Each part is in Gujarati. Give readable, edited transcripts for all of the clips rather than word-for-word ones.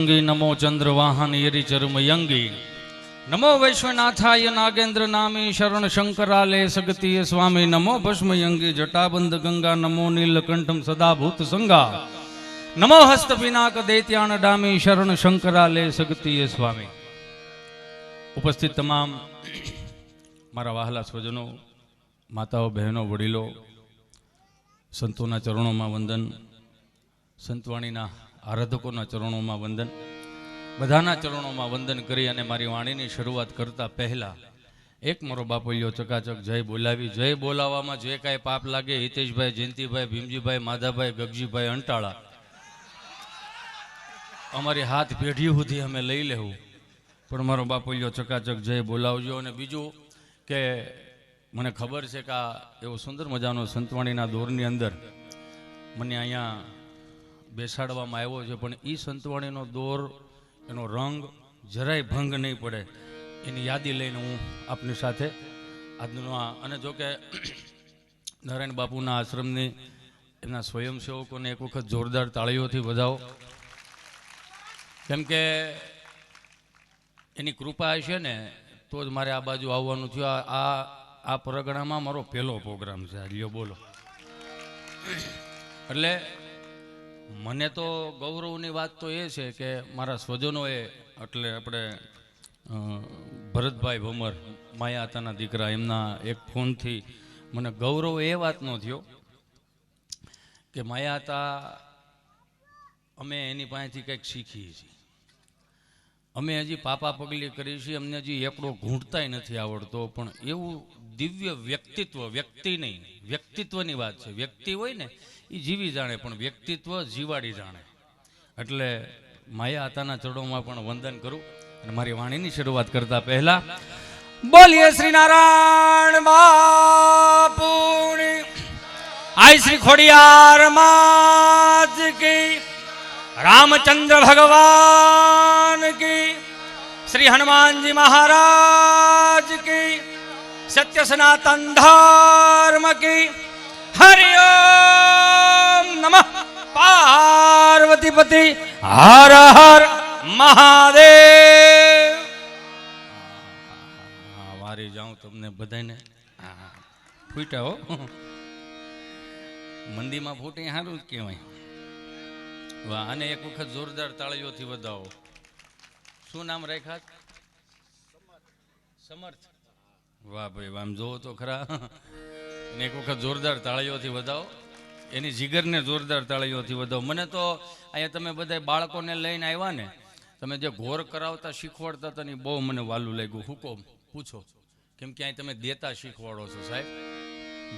नमो चंद्रवाहन यरि चर्मयंगी नमो वैश्वनाथाय नागेंद्र नामी शरण शंकरालय सगतीय स्वामी नमो भस्मयंगी जटाबंध गंगा नमो नीलकंठम सदा भूत संगा नमो हस्त पिनाक दैत्यान डामी शरण शंकरालय सगतीय स्वामी। उपस्थित तमाम मारा वहाला स्वजनों, माताओं, बहनों, वडीलों, संतों चरणों में वंदन, संतवाणी आराधकों चरणों में वंदन, बधाना चरणों में वंदन करी अने मारी वाणी शुरुआत करता पहला एक मारो बापोलियो चकाचक जय बोलावी। जय बोलावामां जे कांई पाप लागे हितेशभाई, जयंतीभाई, भीमजीभाई, माधाभाई, गगजीभाई अंटाळा अमारी हाथ पेढ़ी सुधी अमे लई लेवुं, पण मारो बापोलियो चकाचक जय बोलावजो। अने बीजुं के मने खबर छे के आ एवो सुंदर मजानो संतवाणीना दौरनी अंदर मने अहींया बेसाडवामां आव्यो छे, पण ई संतवाणीनो दौर एनो रंग જરાય ભંગ નહીં પડે એની યાદી લઈને હું આપની સાથે આજનો અને જો કે નારાયણ બાપુના આશ્રમની એમના સ્વયંસેવકોને એક વખત જોરદાર તાળીઓથી વધાવો, કેમ કે એની કૃપા હશે ને તો જ મારે આ બાજુ આવવાનું થયું। આ પરગણામાં મારો પહેલો પ્રોગ્રામ છે, લ્યો બોલો। એટલે મને તો ગૌરવની વાત તો એ છે કે મારા સ્વજનોએ એટલે આપણે ભરતભાઈ ભમર માયાતાના દીકરા એમના એક ફોનથી મને ગૌરવ એ વાતનો થયો કે માયાતા અમે એની પાસેથી કંઈક શીખીએ છીએ। અમે હજી પાપા પગલી કરી છીએ, અમને હજી એકડો ઘૂંટતાય નથી આવડતો, પણ એવું દિવ્ય વ્યક્તિત્વ, વ્યક્તિ નહીં વ્યક્તિત્વની વાત છે। વ્યક્તિ હોય ને એ જીવી જાણે, પણ વ્યક્તિત્વ જીવાડી જાણે। એટલે માયાતાના ચરણોમાં પણ વંદન કરું અને મારી વાણીની શરૂઆત કરતા પહેલા બોલીએ શ્રી નારાયણ બાપુની આય શ્રી ખોડિયાર માત કી, रामचंद्र भगवान की, श्री हनुमान जी महाराज की, सत्य सनातन धर्म की, हरि ओम नमः पार्वती पति हर हर महादेव। वारी जाऊं तुमने बधाई ने फूटा हो मंदी में फूटे हारू कहवाय। वाह, आने एक वखत जोरदार ताळीओथी વધાવો। શું નામ રાખ્યા? સમર્થ। વાહ ભાઈ, આમ જોવો તો ખરા। અને એક વખત જોરદાર તાળીઓથી વધાવો, એની જીગરને જોરદાર તાળીઓથી વધાવો। મને તો અહીંયા તમે બધા બાળકોને લઈને આવ્યા ને, તમે જે ઘોર કરાવતા શીખવાડતા હતા ને બહુ મને વાલું લાગ્યું। હુકમ પૂછો, કેમ કે અહીં તમે દેતા શીખવાડો છો સાહેબ,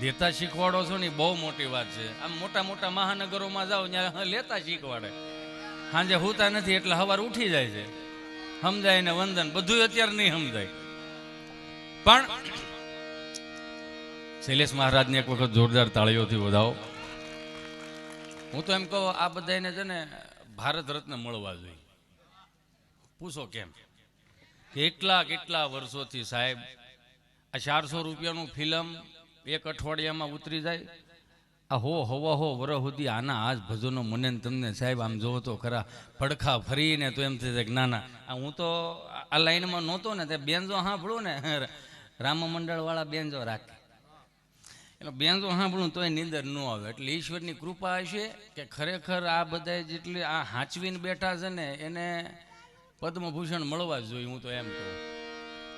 દેતા શીખવાડો છો ને બહુ મોટી વાત છે। આમ મોટા મોટા મહાનગરોમાં જાઓ ત્યાં લેતા શીખવાડે, સાંજે હોતા નથી એટલે સવાર ઉઠી જાય છે, સમજાય ને વંદન બધું અત્યારે નહીં સમજાય। પણ શૈલેષ મહારાજને એક વખત જોરદાર તાળીઓથી વધાવો। હું તો એમ કહું આ બધાને છે ને ભારત રત્ન મળવા જોઈએ। પૂછો કેમ? કેટલા કેટલા વર્ષોથી સાહેબ આ 400 રૂપિયાનું ફિલ્મ એક અઠવાડિયામાં ઉતરી જાય। આ હવા વરસ સુધી આના આજ ભજનો મને તમને સાહેબ આમ જોવો તો ખરા પડખા ફરીને તો એમ થઈ જાય કે ના ના, હું તો આ લાઈનમાં નહોતો ને તે બેન્જો સાંભળું ને, રામ મંડળ વાળા બેન્જો રાખે એટલે બેન્જો સાંભળું તોય નીંદર ન આવે। એટલે ઈશ્વરની કૃપા હશે કે ખરેખર આ બધા જેટલી આ હાંચવીને બેઠા છે ને એને પદ્મભૂષણ મળવા જ જોઈએ। હું તો એમ કહું,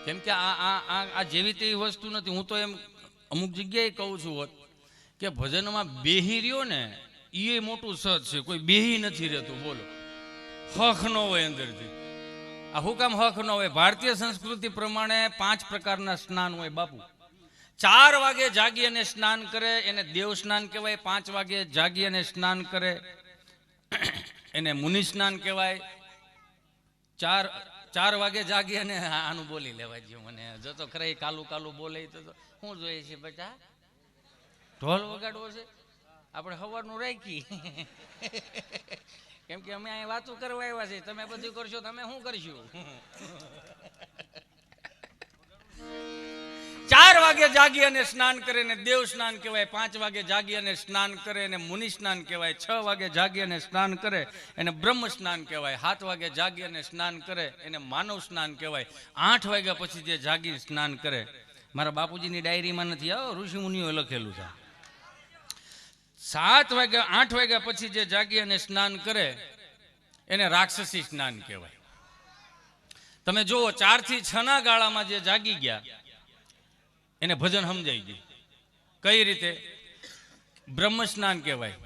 કેમ કે આ જેવી તેવી વસ્તુ નથી। હું તો એમ અમુક જગ્યાએ કહું છું હોત કે ભજનમાં બેહી રહ્યો ને એ મોટું સત છે, કોઈ બેહી નથી રહેતું। બોલો, હક ન હોય અંદરથી। આ હું કામ હક ન હોય? ભારતીય સંસ્કૃતિ પ્રમાણે 5 પ્રકારના સ્નાન હોય બાપુ। 4 વાગે જાગી અને સ્નાન કરે એને દેવ સ્નાન કહેવાય, 5 વાગે જાગી અને સ્નાન કરે એને મુનિ સ્નાન કહેવાય, 4 વાગે જાગી અને આનું બોલી લેવાય જો મને જો તો ખરે કાલું કાલું બોલે તો શું જોઈએ છે બેટા? ઢોલ વગાડવો છે આપણે સવારનું રાખી કેમ કે અમે અહીં વાતો કરવા આવ્યા છે, તમે બધું કરશો તમે શું કરશું? 4 વાગે જાગી અને સ્નાન કરે ને દેવ સ્નાન કહેવાય, 5 વાગે જાગી અને સ્નાન કરે એને મુનિ સ્નાન કહેવાય, 6 વાગે જાગી અને સ્નાન કરે એને બ્રહ્મ સ્નાન કહેવાય, 7 વાગે જાગી અને સ્નાન કરે એને માનવ સ્નાન કહેવાય, 8 વાગ્યા પછી જે જાગી સ્નાન કરે, મારા બાપુજીની ડાયરીમાં નથી, ઋષિ મુનિઓએ લખેલું છે, 7 વાગ્યા 8 વાગ્યા પછી જે જાગી અને સ્નાન કરે એને રાક્ષસી સ્નાન કહેવાય. તમે જુઓ 4 થી 6 ના ગાળામાં જે જાગી ગયા એને ભજન સમજાઈ ગયું. કઈ રીતે? બ્રહ્મ સ્નાન કહેવાય.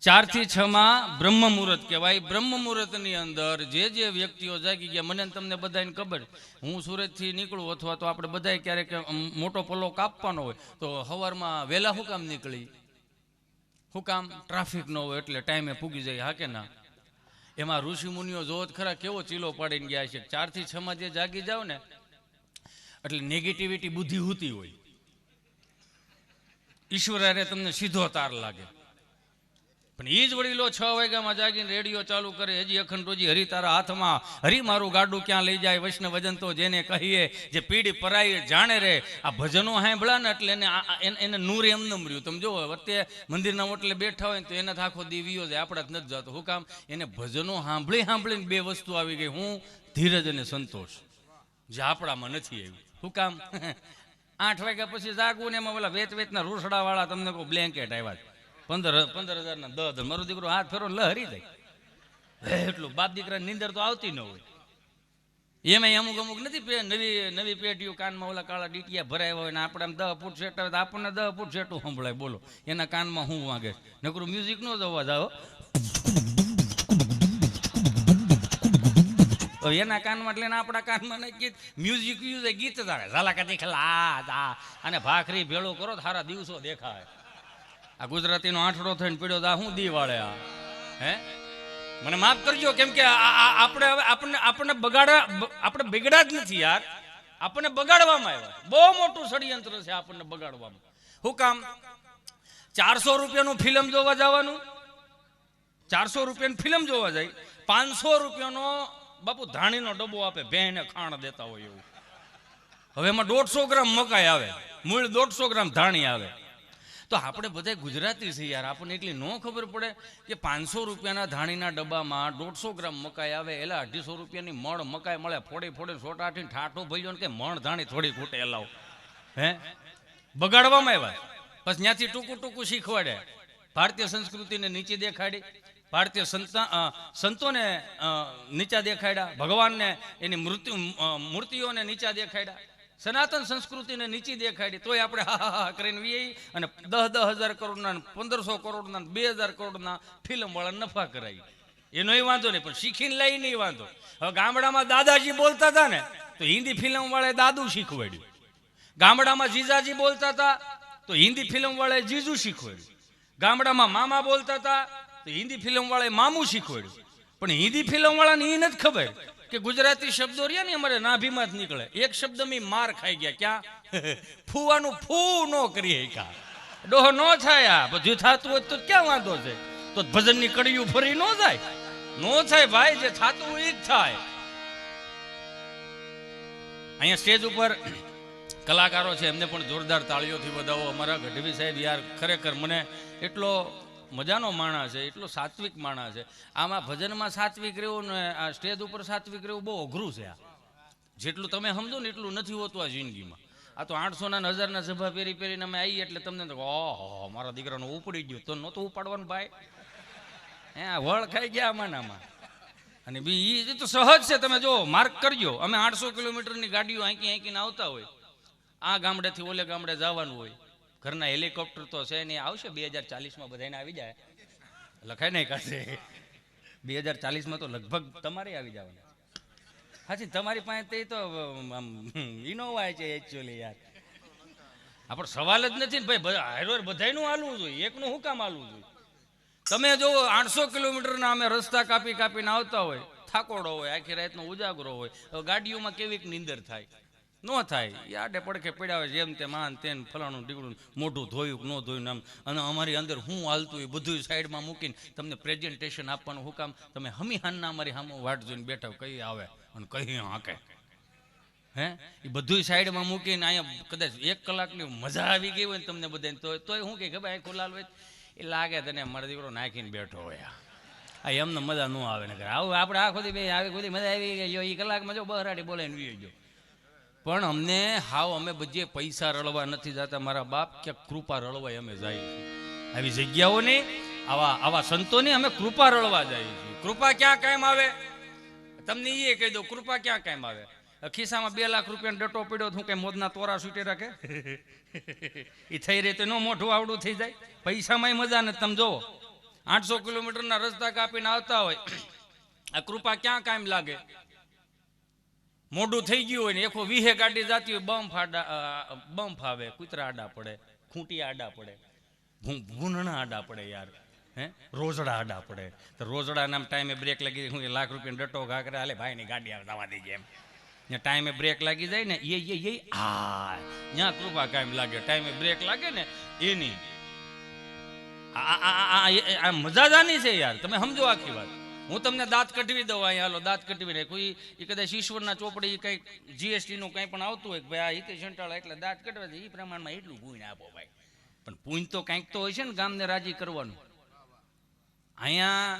4 થી 6 માં બ્રહ્મ મુહૂર્ત કહેવાય. બ્રહ્મ મુહૂર્તની અંદર જે વ્યક્તિઓ જાગી ગયા, મને તમને બધાને ખબર, હું સુરતથી નીકળું અથવા તો આપણે બધાએ ક્યારેક મોટો પલ્લો કાપવાનો હોય તો સવારમાં વહેલા શું કામ નીકળી? શું કામ? ટ્રાફિક ન હોય એટલે ટાઈમે પૂગી જાય, હા કે ના? એમાં ઋષિ મુનિઓ જોત ખરા કેવો ચીલો પાડીને ગયા છે. 4 થી 6 માં જે જાગી જાવ ને એટલે નેગેટિવિટી બુદ્ધિ હોતી હોય, ઈશ્વર અરે તમને સીધો તાર લાગે. પણ એ જ વડીલો 6 વાગ્યામાં જાગીને રેડિયો ચાલુ કરે, હજી અખંડોજી હરી તારા હાથમાં, હરી મારું ગાડું ક્યાં લઈ જાય, વૈષ્ણવ વજન તો જેને કહીએ, જે પીડી પરાઈ જાણે રે. આ ભજનો સાંભળ્યા ને એટલે એને નૂર એમને મળ્યું. તમે જો વચ્ચે મંદિરના ઓટલે બેઠા હોય ને તો એના આખો દીવીઓ જાય, આપણા જ નથી જતો. શું કામ? એને ભજનો સાંભળીને 2 વસ્તુ આવી ગઈ, હું ધીરજ અને સંતોષ, જે આપણામાં નથી આવી. શું કામ? 8 વાગ્યા પછી જાગવું ને એમાં ઓલા વેચના રૂસડા વાળા તમને કહું બ્લેન્કેટ આવ્યા 15,000 ના 10,000. મારો દીકરો હાથ ફેરો લહરી જાય એટલું. બાપ દીકરા નીંદર તો આવતી ન હોય. એમાં અમુક નથી નવી પેટીઓ કાનમાં ઓલા કાળા ડીટિયા ભરાયા હોય ને આપણે આમ 10 ફૂટ સેટ આવે તો આપણને 10 ફૂટ સેટું સંભળાય. બોલો એના કાનમાં હું વાગે? નકરું મ્યુઝિક નો જ અવાજ આવો, એના કાનમાં એટલે આપણા કાનમાં ગીત મ્યુઝિક ગીત જ આવે. ઝાલા કદી ખલા અને ભાખરી ભેળો કરો તો સારા દિવસો દેખાય. આ ગુજરાતીનો આંઠડો થઈને પીડ્યો તો શું દી વાળે આ? હે, મને માફ કરજો, કેમ કે આપણે હવે આપણને આપણે બગડ્યા જ નથી યાર, આપણને બગાડવામાં આવ્યા. બહુ મોટું ષડયંત્ર છે આપણને બગાડવામાં. શું કામ? 400 રૂપિયાનું ફિલ્મ જોવા જવાનું, 400 રૂપિયાની ફિલ્મ જોવા જાય, 500 રૂપિયાનો બાપુ ધાણીનો ડબ્બો આપે, ભેંને ખાણ દેતા હોય એવું. હવે એમાં 150 ગ્રામ મકાઈ આવે, મૂળ 150 ગ્રામ ધાણી આવે. તો આપણે બધા ગુજરાતી છે યાર, આપણને એટલી ન ખબર પડે કે 500 રૂપિયાના ધાણીના ડબ્બામાં 150 ગ્રામ મકાઈ આવે, એલા 250 રૂપિયાની મણ મકાઈ મળે, ફોડી સોટાઠીને ઠાઠો ભઈજો ને કે મણ ધાણી થોડી ખૂટે એલાવ. હે, બગાડવામાં આવ્યા. પછી ત્યાંથી ટૂંકું શીખવાડે, ભારતીય સંસ્કૃતિને નીચે દેખાડી, ભારતીય સંતોને નીચા દેખાડ્યા, ભગવાનને એની મૂર્તિઓને નીચા દેખાડ્યા, સનાતન સંસ્કૃતિને નીચી દેખાડી. તોય આપણે હા કરીને વી અને 10,000 કરોડના 1500 કરોડના 2,000 કરોડના ફિલ્મ વાળા નફા કરાવી. એનો વાંધો નહીં, પણ શીખીને લઈ નહીં વાંધો. હવે ગામડામાં દાદાજી બોલતા હતા ને તો હિન્દી ફિલ્મ વાળાએ દાદુ શીખવાડ્યું. ગામડામાં જીજાજી બોલતા હતા તો હિન્દી ફિલ્મ વાળાએ જીજુ શીખવાડ્યું. ગામડામાં મામા બોલતા હતા તો હિન્દી ફિલ્મ વાળાએ મામું શીખવાડ્યું. પણ હિન્દી ફિલ્મ વાળાને એ નથી ખબર કે ગુજરાતી શબ્દો રહ્યા ને અમારે નાભીમાં જ નીકળે. એક શબ્દ મેં માર ખાઈ ગયા. ક્યાં? ફૂવાનું ફૂ નો કરીએ કા ડોહ નો થાય. બધું થતું હોય તો ક્યાં વાંધો છે? તો ભજનની કડીયું ફરી નો જાય? નો થાય ભાઈ, જે થતું હોય એ જ થાય. અહીંયા સ્ટેજ ઉપર કલાકારો છે, એમને પણ જોરદાર તાળીઓથી વધાવો. અમારા ગઢવી સાહેબ યાર ખરેખર મને એટલો મજાનો માણસ છે, એટલો સાત્વિક માણસ છે. આમાં ભજનમાં સાત્વિક રહેવું ને આ સ્ટેજ ઉપર સાત્વિક રહેવું બહુ અઘરું છે. આ જેટલું તમે સમજો ને એટલું નથી હોતું આ જિંદગીમાં. આ તો 800 ના 1000 સભા પહેરીને અમે આવી એટલે તમને ઓહો મારા દીકરાનો ઉપડી ગયો તો નહોતું ઉપાડવાનું ભાઈ. હે, વળ ખાઈ ગયા આમાં. અને બી એ તો સહજ છે, તમે જો માર્ક કરજો. અમે 800 કિલોમીટરની ગાડીઓ આંકીને આવતા હોય, આ ગામડેથી ઓલે ગામડે જવાનું હોય. ઘરના હેલિકોપ્ટર તો છે ને, આવશે 2040માં બધાને આવી જાય, લખાય નહીં કાશે 2040માં તો લગભગ તમારે આવી જવાના. હાજી, તમારી પાસે તે તો ઇનોવા છે એકચ્યુઅલી યાર. આપણો સવાલ જ નથી ને ભાઈ, બધાનું હાલવું જોઈએ, એકનું શું કામ હાલવું જોઈએ? તમે જો 800 કિલોમીટરના અમે રસ્તા કાપીને આવતા હોય, થાકોડો હોય, આખી રાતનો ઉજાગરો હોય, ગાડીઓમાં કેવીક નીંદર થાય? નો થાય. યાડે પડખે પડ્યા હોય જેમ તે માન તેન ફલાણું ડીગડું મોઢું ધોયું ન ધોયું આમ, અને અમારી અંદર શું હાલતું હોય બધું સાઈડમાં મૂકીને તમને પ્રેઝન્ટેશન આપવાનું શું કામ? તમે હમી હાનના અમારી સામે વાટ જોઈને બેઠા કઈ આવે અને કઈ હાંકે. હે એ બધું સાઈડમાં મૂકીને અહીંયા કદાચ 1 કલાકની મજા આવી ગઈ હોય ને તમને બધાને તોય શું કે ભાઈ ખોલાલ હોય એ લાગે તને મારો દીકરો નાખીને બેઠો હોય આ એમને મજા ન આવે ને આવું આપણે આ ખુદી ભાઈ આવી ખુદી મજા આવી ગઈ એ કલાકમાં જો બહરાડી બોલે ને વી ગયો પણ અમને અમે બધી પૈસા રળવા નથી જતા મારા બાપ કે કૃપા રળવા અમે જાય છીએ આવી જગ્યાઓની આવા સંતોની અમે કૃપા રળવા જાય છીએ કૃપા ક્યાં કાયમ આવે તમને એ કહી દઉં કૃપા ક્યાં કાયમ આવે ખિસ્સામાં 2 લાખ રૂપિયાનો ડટો પડ્યો હું કઈ મોદના તોરા છૂટી રાખે એ થઈ રહી તો એનું મોઢું આવડું થઈ જાય પૈસામાં મજા નથી તમે જોવો 800 કિલોમીટરના રસ્તા કાપીને આવતા હોય આ કૃપા ક્યાં કાયમ લાગે મોઢું થઈ ગયું હોય ને એકો 20 ગાડી જાતી હોય બમ્પ આવે કૂતરા આડા પડે ખૂંટી આડા પડે ભૂનણા આડા પડે યાર હે રોજડા આડા પડે તો રોજડા નામ ટાઈમે બ્રેક લાગી હું 1 લાખ રૂપિયાનો ડટો ઘા કરે હાલે ભાઈની ગાડી આવવા દેજે એમ ત્યાં ટાઈમે બ્રેક લાગી જાય ને ત્યાં કૃપા કાયમ લાગે ટાઈમે બ્રેક લાગે ને એની આ મજાદાની છે યાર તમે સમજો આખી વાત હું તમને દાંત કઢવી દઉં અહીંયા હાલો દાંત કઢવીને કોઈ એ કદાચ ઈશ્વરના ચોપડી કંઈક જીએસટીનું કંઈ પણ આવતું હોય કે ભાઈ આ હિતેશ અંટાળા એટલે દાંત કઢવે છે એ પ્રમાણમાં એટલું પૂન આપો ભાઈ પણ પૂન તો કંઈક તો હોય છે ને ગામને રાજી કરવાનું અહીંયા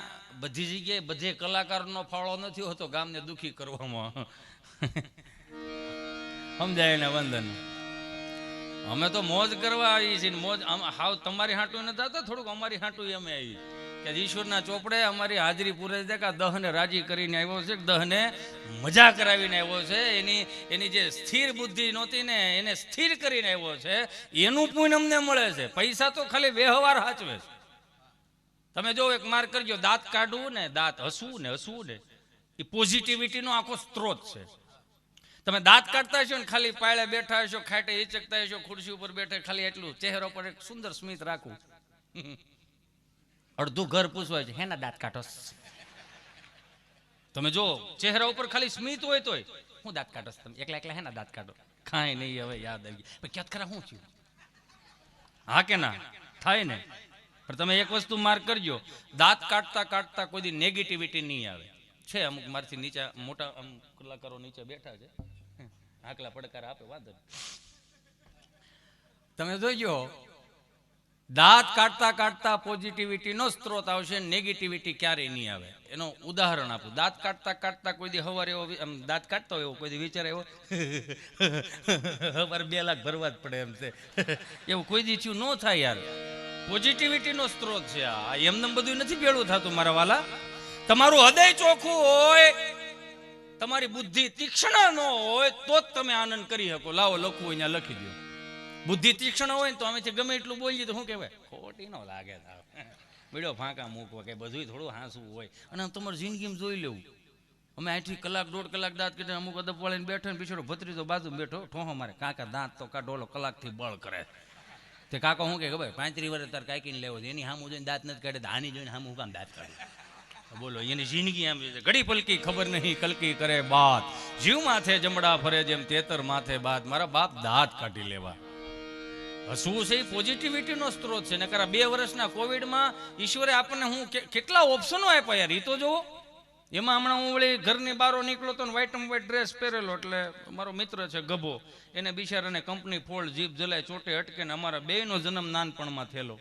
બધી જગ્યાએ બધે કલાકારનો ફાળો નથી હોતો ગામને દુઃખી કરવામાં સમજાય ને વંદન અમે તો મોજ કરવા આવી છીએ મોજ હાવ તમારી હાટું નથી આવતા થોડુંક અમારી હાટું અમે આવી કે ઈશ્વરના ચોપડે અમારી હાજરી પૂરે છે કે દહને રાજી કરીને આવ્યો છે દહને મજા કરાવીને આવ્યો છે એની જે સ્થિર બુદ્ધિ નહોતી ને એને સ્થિર કરીને આવ્યો છે એનું પુણ્ય અમને મળે છે પૈસા તો ખાલી વ્યવહાર સાચવે છે તમે જો એક માર્ક કરજો દાંત કાઢવું ને દાંત હસવું ને એ પોઝિટિવિટીનો આખો સ્ત્રોત છે તમે દાંત કાઢતા હશો ને ખાલી પાળે બેઠા હશો ખાટે હિચકતા હશો ખુરશી ઉપર બેઠા ખાલી એટલું ચહેરો પર એક સુંદર સ્મિત રાખવું અડધું ઘર પૂછવાય છે હેના દાંત કાઢો તમે જો ચહેરા ઉપર ખાલી સ્મિત હોય તોય હું દાંત કાઢો તમે એકલા હેના દાંત કાઢો કાંઈ નહીં હવે યાદ આવી ગયું ક્યાંક ખરા શું થયું હા કે ના થાય ને પણ તમે એક વસ્તુ માર્ક કરજો દાંત કાઢતા કોઈ દી નેગેટિવિટી નહીં આવે છે અમુક મારથી નીચે મોટા કલાકારો નીચે બેઠા છે આકલા પડકાર આપે વાંધો તમે જોઈજો દાંત કાઢતા પોઝિટિવિટીનો સ્ત્રોત આવશે નેગેટિવિટી ક્યારેય નહીં આવે એનો ઉદાહરણ આપું દાંત કાઢતા કોઈ દી હવારે એવો દાંત કાઢતો હોય એવો કોઈ દી વિચાર એવો હવારે 2 લાખ ભરવા જ પડે એમ છે એવું કોઈ દી થયું ન થાય યાર પોઝિટિવિટીનો સ્ત્રોત છે આ એમને બધું નથી ભેળું થતું મારા વાલા તમારું હૃદય ચોખ્ખું હોય તમારી બુદ્ધિ તીક્ષ્ણ ન હોય તો જ તમે આનંદ કરી શકો લાવો લખવું હોય ત્યાં લખી દો બુદ્ધિ તીક્ષ્ણ હોય ને તો અમે ગમે એટલું બોલીએ તો શું કહેવાય ખોટી ન લાગે બીડો ફાંકા મૂકવા કે બધું થોડું હાંસવું હોય અને તમારી જિંદગીમાં જોઈ લેવું અમે અહીંથી 1-1.5 કલાક દાંત કાઢીને અમુક અદબ વાળીને બેઠો ને પીછોડો ભત્રીજો બાજુ બેઠો ઠોહો મારે કાકા દાંત તો કાઢોલો કલાકથી બળ કરે તે કાકો શું કે ખબર 35 વર્ષ તાર કાંઈકીને લેવો છે એની સામું જોઈને દાંત નથી કાઢે આની જોઈને સામું કામ દાંત કાઢે બોલો એની જિંદગી એમ છે ઘડી પલકી ખબર નહીં કલકી કરે બાત જીવ માથે જમડા ફરે જેમ તેતર માથે બાત મારા બાપ દાંત કાઢી લેવા હસવું છે એ પોઝિટિવિટીનો સ્ત્રોત છે નકર 2 વર્ષના કોવિડમાં ઈશ્વરે આપણને હું કેટલા ઓપ્શનો આપ્યા યાર એ તો જુઓ એમાં હમણાં હું વળી ઘરની બહાર નીકળો તો વ્હાઈટ ડ્રેસ પહેરેલો એટલે મારો મિત્ર છે ગભો એને બિચારાને કંપની ફોલ્ડ જીભ જલાય ચોટે અટકે ને અમારા બેયનો જન્મ નાનપણમાં થયેલો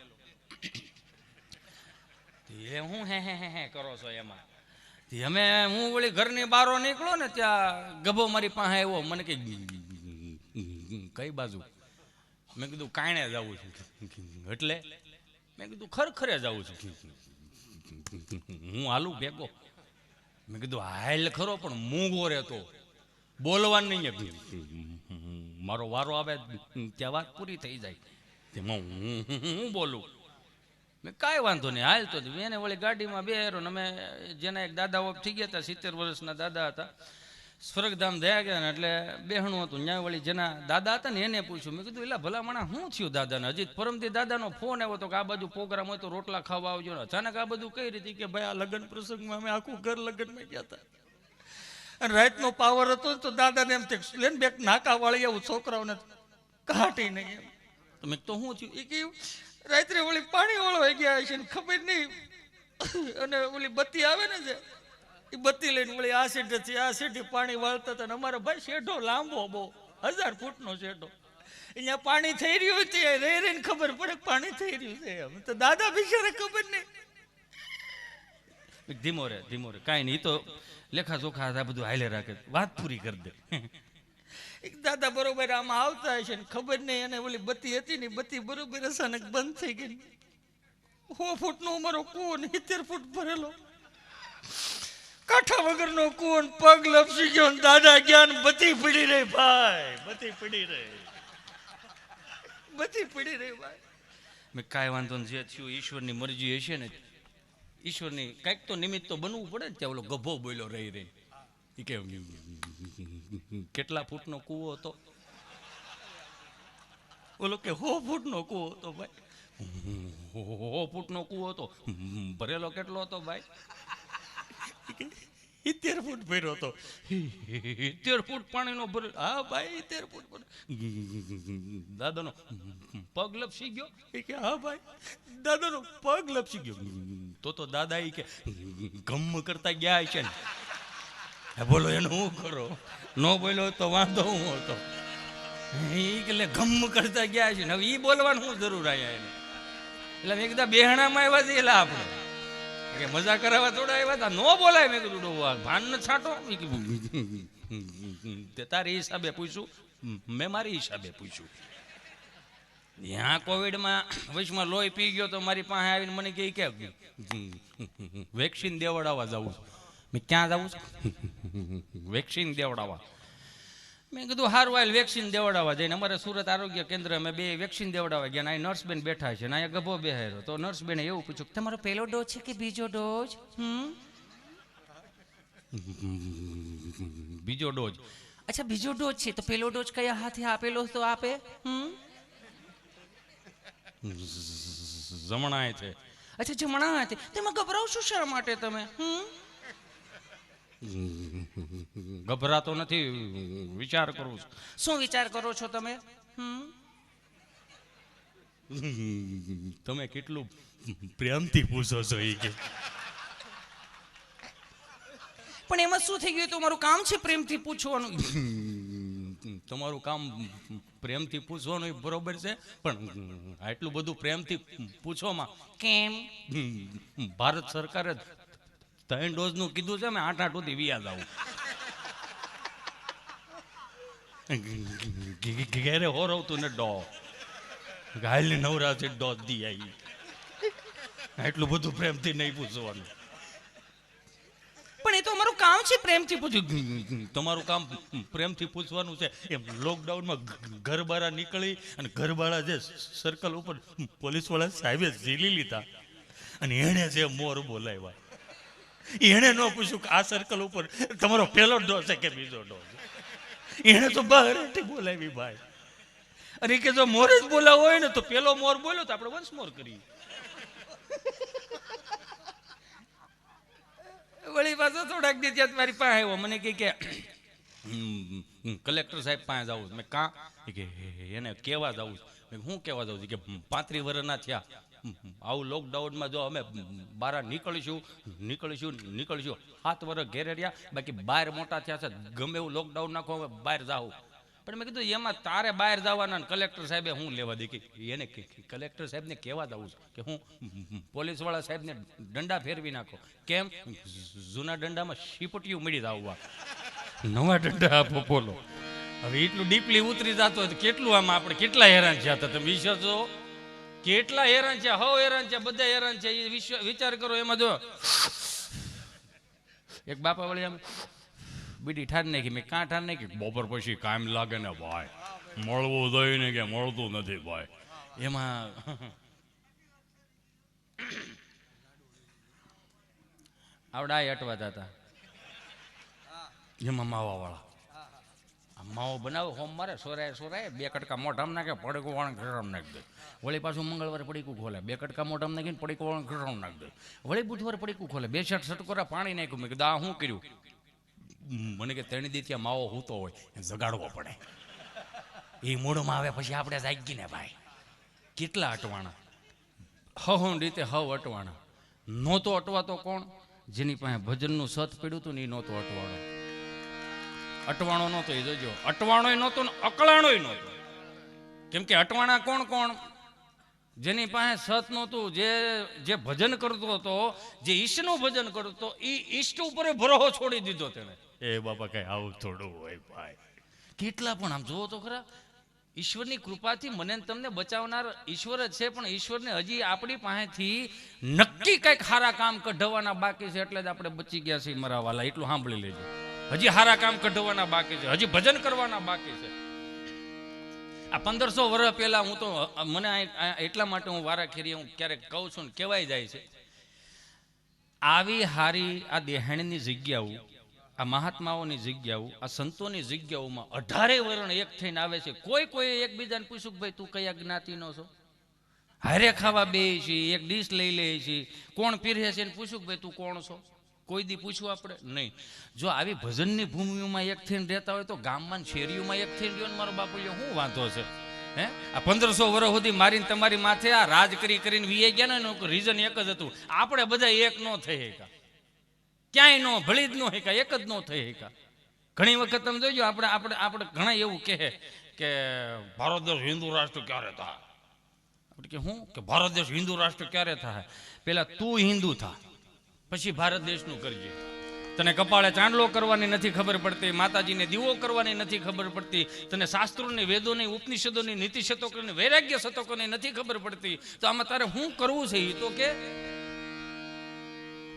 એ હું હે કરો છો એમાં અમે હું વળી ઘરની બહાર નીકળો ને ત્યાં ગભો મારી પાસે આવ્યો મને કે કઈ બાજુ મેં કીધું કાંણે જવું છું એટલે મેં કીધું ખરખરે જવું છું હું હાલું ભેગો મેં કીધું હાલ ખરો પણ મૂંગો રહેતો બોલવાનું નહીં મારો વારો આવે ત્યાં વાત પૂરી થઈ જાય તેમાં હું બોલું મેં કાંઈ વાંધો નહીં હાલ તો એને વળી ગાડીમાં બેહેરો ને અમે જેના એક દાદા ઓફ થઈ ગયા હતા 70 વર્ષના દાદા હતા સ્વર્ગધામ થયા ગયા ને એટલે બેહણું હતું ત્યાં વળી જેના દાદા હતા ને એને પૂછ્યું મેં કીધું એલા ભલા માણા શું થયું દાદાને હજી પરમથી દાદાનો ફોન આવ્યો હતો કે આ બાજુ પ્રોગ્રામ હોય તો રોટલા ખાવા આવજો ને અચાનક આ બધું કઈ રીતે કે ભાઈ આ લગ્ન પ્રસંગમાં અમે આખું ઘર લગ્નમાં ગયા હતા અને રાતનો પાવર હતો તો દાદાને એમ લેન બેક નાકા વાળી એવું છોકરાઓને કાઢી નહીં એમ તો મેં તો શું થયું એ કહ્યું રાત્રે વળી પાણી વાળવા ગયા છે ને ખબર નહીં અને ઓલી બત્તી આવે ને છે એ બત્તી લઈને વળી આ શેઠેથી આ શેઠે પાણી વાળતા હતા. અમારો ભાઈ શેઠો લાંબો બહુ 1000 ફૂટનો શેઠો. અહીંયા પાણી થઈ રહ્યું છે, રહી રહીને ખબર પડે પાણી થઈ રહ્યું છે. એમ તો દાદા બિચારે ખબર નહીં. ધીમો રે કાંઈ નહીં, તો લેખા જોખા આ બધું હાલે રાખે, વાત પૂરી કરી દે. એક દાદા બરોબર આમાં આવતા હશે ને ખબર નહીં, અને ઓલી બત્તી હતી ને બત્તી બરોબર અચાનક બંધ થઈ ગઈ. 100 ફૂટનો અમારો કૂવો 70 ફૂટ ભરેલો, કાંઠા વગરનો કૂવો, પગ લપસી ગયો ને દાદા ગયા ને બત્તી પડી રહી ભાઈ, બત્તી પડી રહી ભાઈ. મેં કાંઈ વાંધો ને, જે થયું ઈશ્વરની મરજી હશે ને, ઈશ્વરની કંઈક તો નિમિત્ત તો બનવું પડે ને. ત્યાં ઓલો ગભો બોલ્યો રહી એ કે કેટલા ફૂટનો કૂવો હતો? ઓલો કે 100 ફૂટનો કૂવો હતો ભાઈ. 100 ફૂટનો કૂવો હતો, ભરેલો કેટલો હતો ભાઈ? 70 ફૂટ ભર્યો હતો. 70 ફૂટ પાણીનો ભરેલો? હા ભાઈ 70 ફૂટ. દાદાનો પગ લપસી ગયો? એ કે હા ભાઈ દાદાનો પગ લપસી ગયો. તો દાદા એ કે ગમ કરતા ગયા છે ને. બોલો એનું શું કરો? ન બોલ્યો તો વાંધો હું હતો. એટલે ગમ કરતા ગયા છે ને, હવે એ બોલવાનું શું જરૂર આવ્યા એને? એટલે મેં કીધા બેહણામાં આવ્યા છે એટલે આપણે કે મજા કરાવવા થોડા આવ્યા હતા, ન બોલાય. મેં કીધું ભાન ન છાંટો. તે તારી હિસાબે પૂછ્યું, મેં મારી હિસાબે પૂછ્યું. ત્યાં કોવિડમાં વચમાં લોહી પી ગયો તો મારી પાસે આવીને મને કહે કે વેક્સિન દેવડાવવા જવું. મેં ક્યાં જવું છું? વેક્સિન દેવડાવવા. મેં કીધું હારું આવેલ વેક્સિન દેવડાવવા જઈને અમારે સુરત આરોગ્ય કેન્દ્ર અમે 2 વેક્સિન દેવડાવવા ગયા. અહીં નર્સબેન બેઠા છે ને અહીંયા ગભો બેહાર્યો. તો નર્સબેને એવું પૂછ્યું કે તમારો પહેલો ડોઝ છે કે બીજો ડોઝ? બીજો ડોઝ. અચ્છા બીજો ડોઝ છે, તો પહેલો ડોઝ કયા હાથે આપેલો તો આપે? જમણાએ છે. અચ્છા જમણા હાથે. તેમાં ગભરાવશો શા માટે તમે? ગભરાતો નથી, વિચાર કરું છું. શું વિચાર કરો છો તમે? તમે કેટલું પ્રેમથી પૂછો છો એ કે. પણ એમાં શું થઈ ગયું? તમારું કામ છે પ્રેમથી પૂછવાનું. તમારું કામ પ્રેમથી પૂછવાનું એ બરોબર છે, પણ આટલું બધું પ્રેમથી પૂછવામાં કેમ? ભારત સરકારે 3 ડોઝનું કીધું છે, મેં 8 સુધી વ્યાજ આવું. ઘેરે હોરવતું ને ડો ગાયલી નવરાત્રી ડોઝ દી આવી. એટલું બધું પ્રેમથી નહીં પૂછવાનું. પણ એ તો અમારું કામ છે પ્રેમથી પૂછવું. તમારું કામ પ્રેમથી પૂછવાનું છે. એમ લોકડાઉનમાં ઘર બહાર નીકળી અને ઘર બહાર જે સર્કલ ઉપર પોલીસવાળા સાહેબે ઝીલી લીધા અને એણે જે મોર બોલાવ્યા, એણે ન પૂછ્યું કે આ સર્કલ ઉપર તમારો પહેલો ડોઝ છે કે બીજો ડોઝ? એણે તો બહારથી બોલાવી ભાઈ. અને કે જો મોર જ બોલાવો હોય ને તો પેલો મોર બોલ્યો તો આપણે વંશ મોર કરીએ. વળી પાછો થોડાક દી ત્યાં મારી પાસે આવ્યો. મને કે કલેક્ટર સાહેબ પાસે જવું. મેં કાં? કે એને કહેવા જવું. હું કહેવા જાઉં છું કે 35 વર્ષના થયા, આવું લોકડાઉનમાં જો અમે બહાર નીકળીશું 7 વર્ષ ઘેરે રહ્યા, બાકી બહાર મોટા થયા છે, ગમે એવું લોકડાઉન નાખો હવે બહાર જાવું. પણ મેં કીધું એમાં તારે બહાર જવાના, કલેક્ટર સાહેબે હું લેવા દે? કે એને કલેક્ટર સાહેબને કહેવા જવું કે હું પોલીસવાળા સાહેબને દંડા ફેરવી નાખો. કેમ? જૂના દંડામાં શીપટીયું મળી આવવા, નવા દંડા આપો. બોલો હવે એટલું ડીપલી ઉતરી જતો હોય તો કેટલું આમાં આપણે કેટલા હેરાન થયા હતા તમે વિચારજો. કેટલા હેરાન છે, હેરાન છે, બધા હેરાન છે. એ વિચાર કરો. એમાં જો એક બાપા વળી આમ બીડી ઠાર નાખી. મેં કાં ઠાર નાખી? બપોર પછી કામ લાગે ને ભાઈ, મળવું જોઈએ ને કે મળતું નથી ભાઈ. એમાં આવડા અટવાતા હતા. એમાં માવાવાળા માવો બનાવો હોમ મારે સોરાય 2 કટકા મોઢામાં નાખે, પડીકું વાળા ઘરમાં નાખી દે. વળી પાછું મંગળવારે પડીકું ખોલે, 2 કટકા મોઢામાં નાખીને પડીકું વાળા ઘરમાં નાખી દે. વળી બુધવારે પડીકું ખોલે, 2 શર્ટ સટકોરા પાણી નાખ્યું. મેં કીધું આ શું કર્યું? મને કે 3 દી ત્યાં માવો હૂતો હોય જગાડવો પડે. એ મૂળમાં આવે પછી આપણે જાગી ને ભાઈ. કેટલા અટવાણા, રીતે અટવાણા. નહોતો અટવાતો કોણ? જેની પાસે ભજનનું સત પડ્યું હતું ને એ નહોતો અટવાણો. અટવાણો નહોતો એ જોજો, અટવાણોય નહોતો ને અકળાણોય નહોતો. કેમ કે અટવાણા કોણ કોણ? જેની પાસે સત નહોતું, જે ભજન કરતો હતો, જે ઈષ્ટનું ભજન કરતો હતો, એ ઈષ્ટ ઉપર ભરોસો છોડી દીધો તેને. એ બાપા કઈ આવું થોડું હોય ભાઈ. કેટલા પણ આમ જોવો તો ખરા, ઈશ્વરની કૃપાથી મને તમને બચાવનાર ઈશ્વર જ છે, પણ ઈશ્વરને હજી આપણી પાસેથી નક્કી કંઈક સારા કામ કઢાવવાના બાકી છે, એટલે જ આપણે બચી ગયા છીએ મારા વાલા. એટલું સાંભળી લેજો, હજી સારા કામ કઢાવવાના બાકી છે, હજી ભજન કરવાના બાકી છે. આ 1500 વર્ષ પહેલા હું તો મને એટલા માટે હું વારાખેરી હું ક્યારેક કહું છું ને કહેવાય જાય છે, આવી હારી આ દેહાણીની જગ્યાઓ, આ મહાત્માઓની જગ્યાઓ, આ સંતોની જગ્યાઓમાં 18 વર્ણ એક થઈને આવે છે. કોઈ એકબીજાને પૂછ્યું કે ભાઈ તું કયા જ્ઞાતિનો છો? હારે ખાવા બે છે, એક ડીશ લઈ લે છે, કોણ પીરે છે, પૂછ્યું કે ભાઈ તું કોણ છો? કોઈ દી પૂછવું આપણે નહીં. જો આવી ભજનની ભૂમિઓમાં એક થઈને રહેતા હોય તો ગામમાં શેરીઓમાં એક થઈને રહ્યો ને મારો બાપુ શું વાંધો છે? હે, આ 1500 વર્ષ સુધી મારીને તમારી માથે આ રાજ કરીને વીએ ગયા ને, રીઝન એક જ હતું, આપણે બધા એક ન થઈ શકા, ક્યાંય નો ભળી જ ન શકા, એક જ ન થઈ શકા. ઘણી વખત તમે જોઈજો આપણે ઘણા એવું કહે કે ભારત દેશ હિન્દુ રાષ્ટ્ર ક્યારે થાય? આપણે કે શું કે ભારત દેશ હિન્દુ રાષ્ટ્ર ક્યારે થાય? પેલા તું હિન્દુ થા, પછી ભારત દેશનું કરજે. તને કપાળે ચાંદલો કરવાની નથી ખબર પડતી, માતાજીને દીવો કરવાની નથી ખબર પડતી, તને શાસ્ત્રોની, વેદોની, ઉપનિષદોની, નીતિ શતકોની, વૈરાગ્ય શતકોની નથી ખબર પડતી, તો આમાં તારે શું કરવું છે? એ તો કે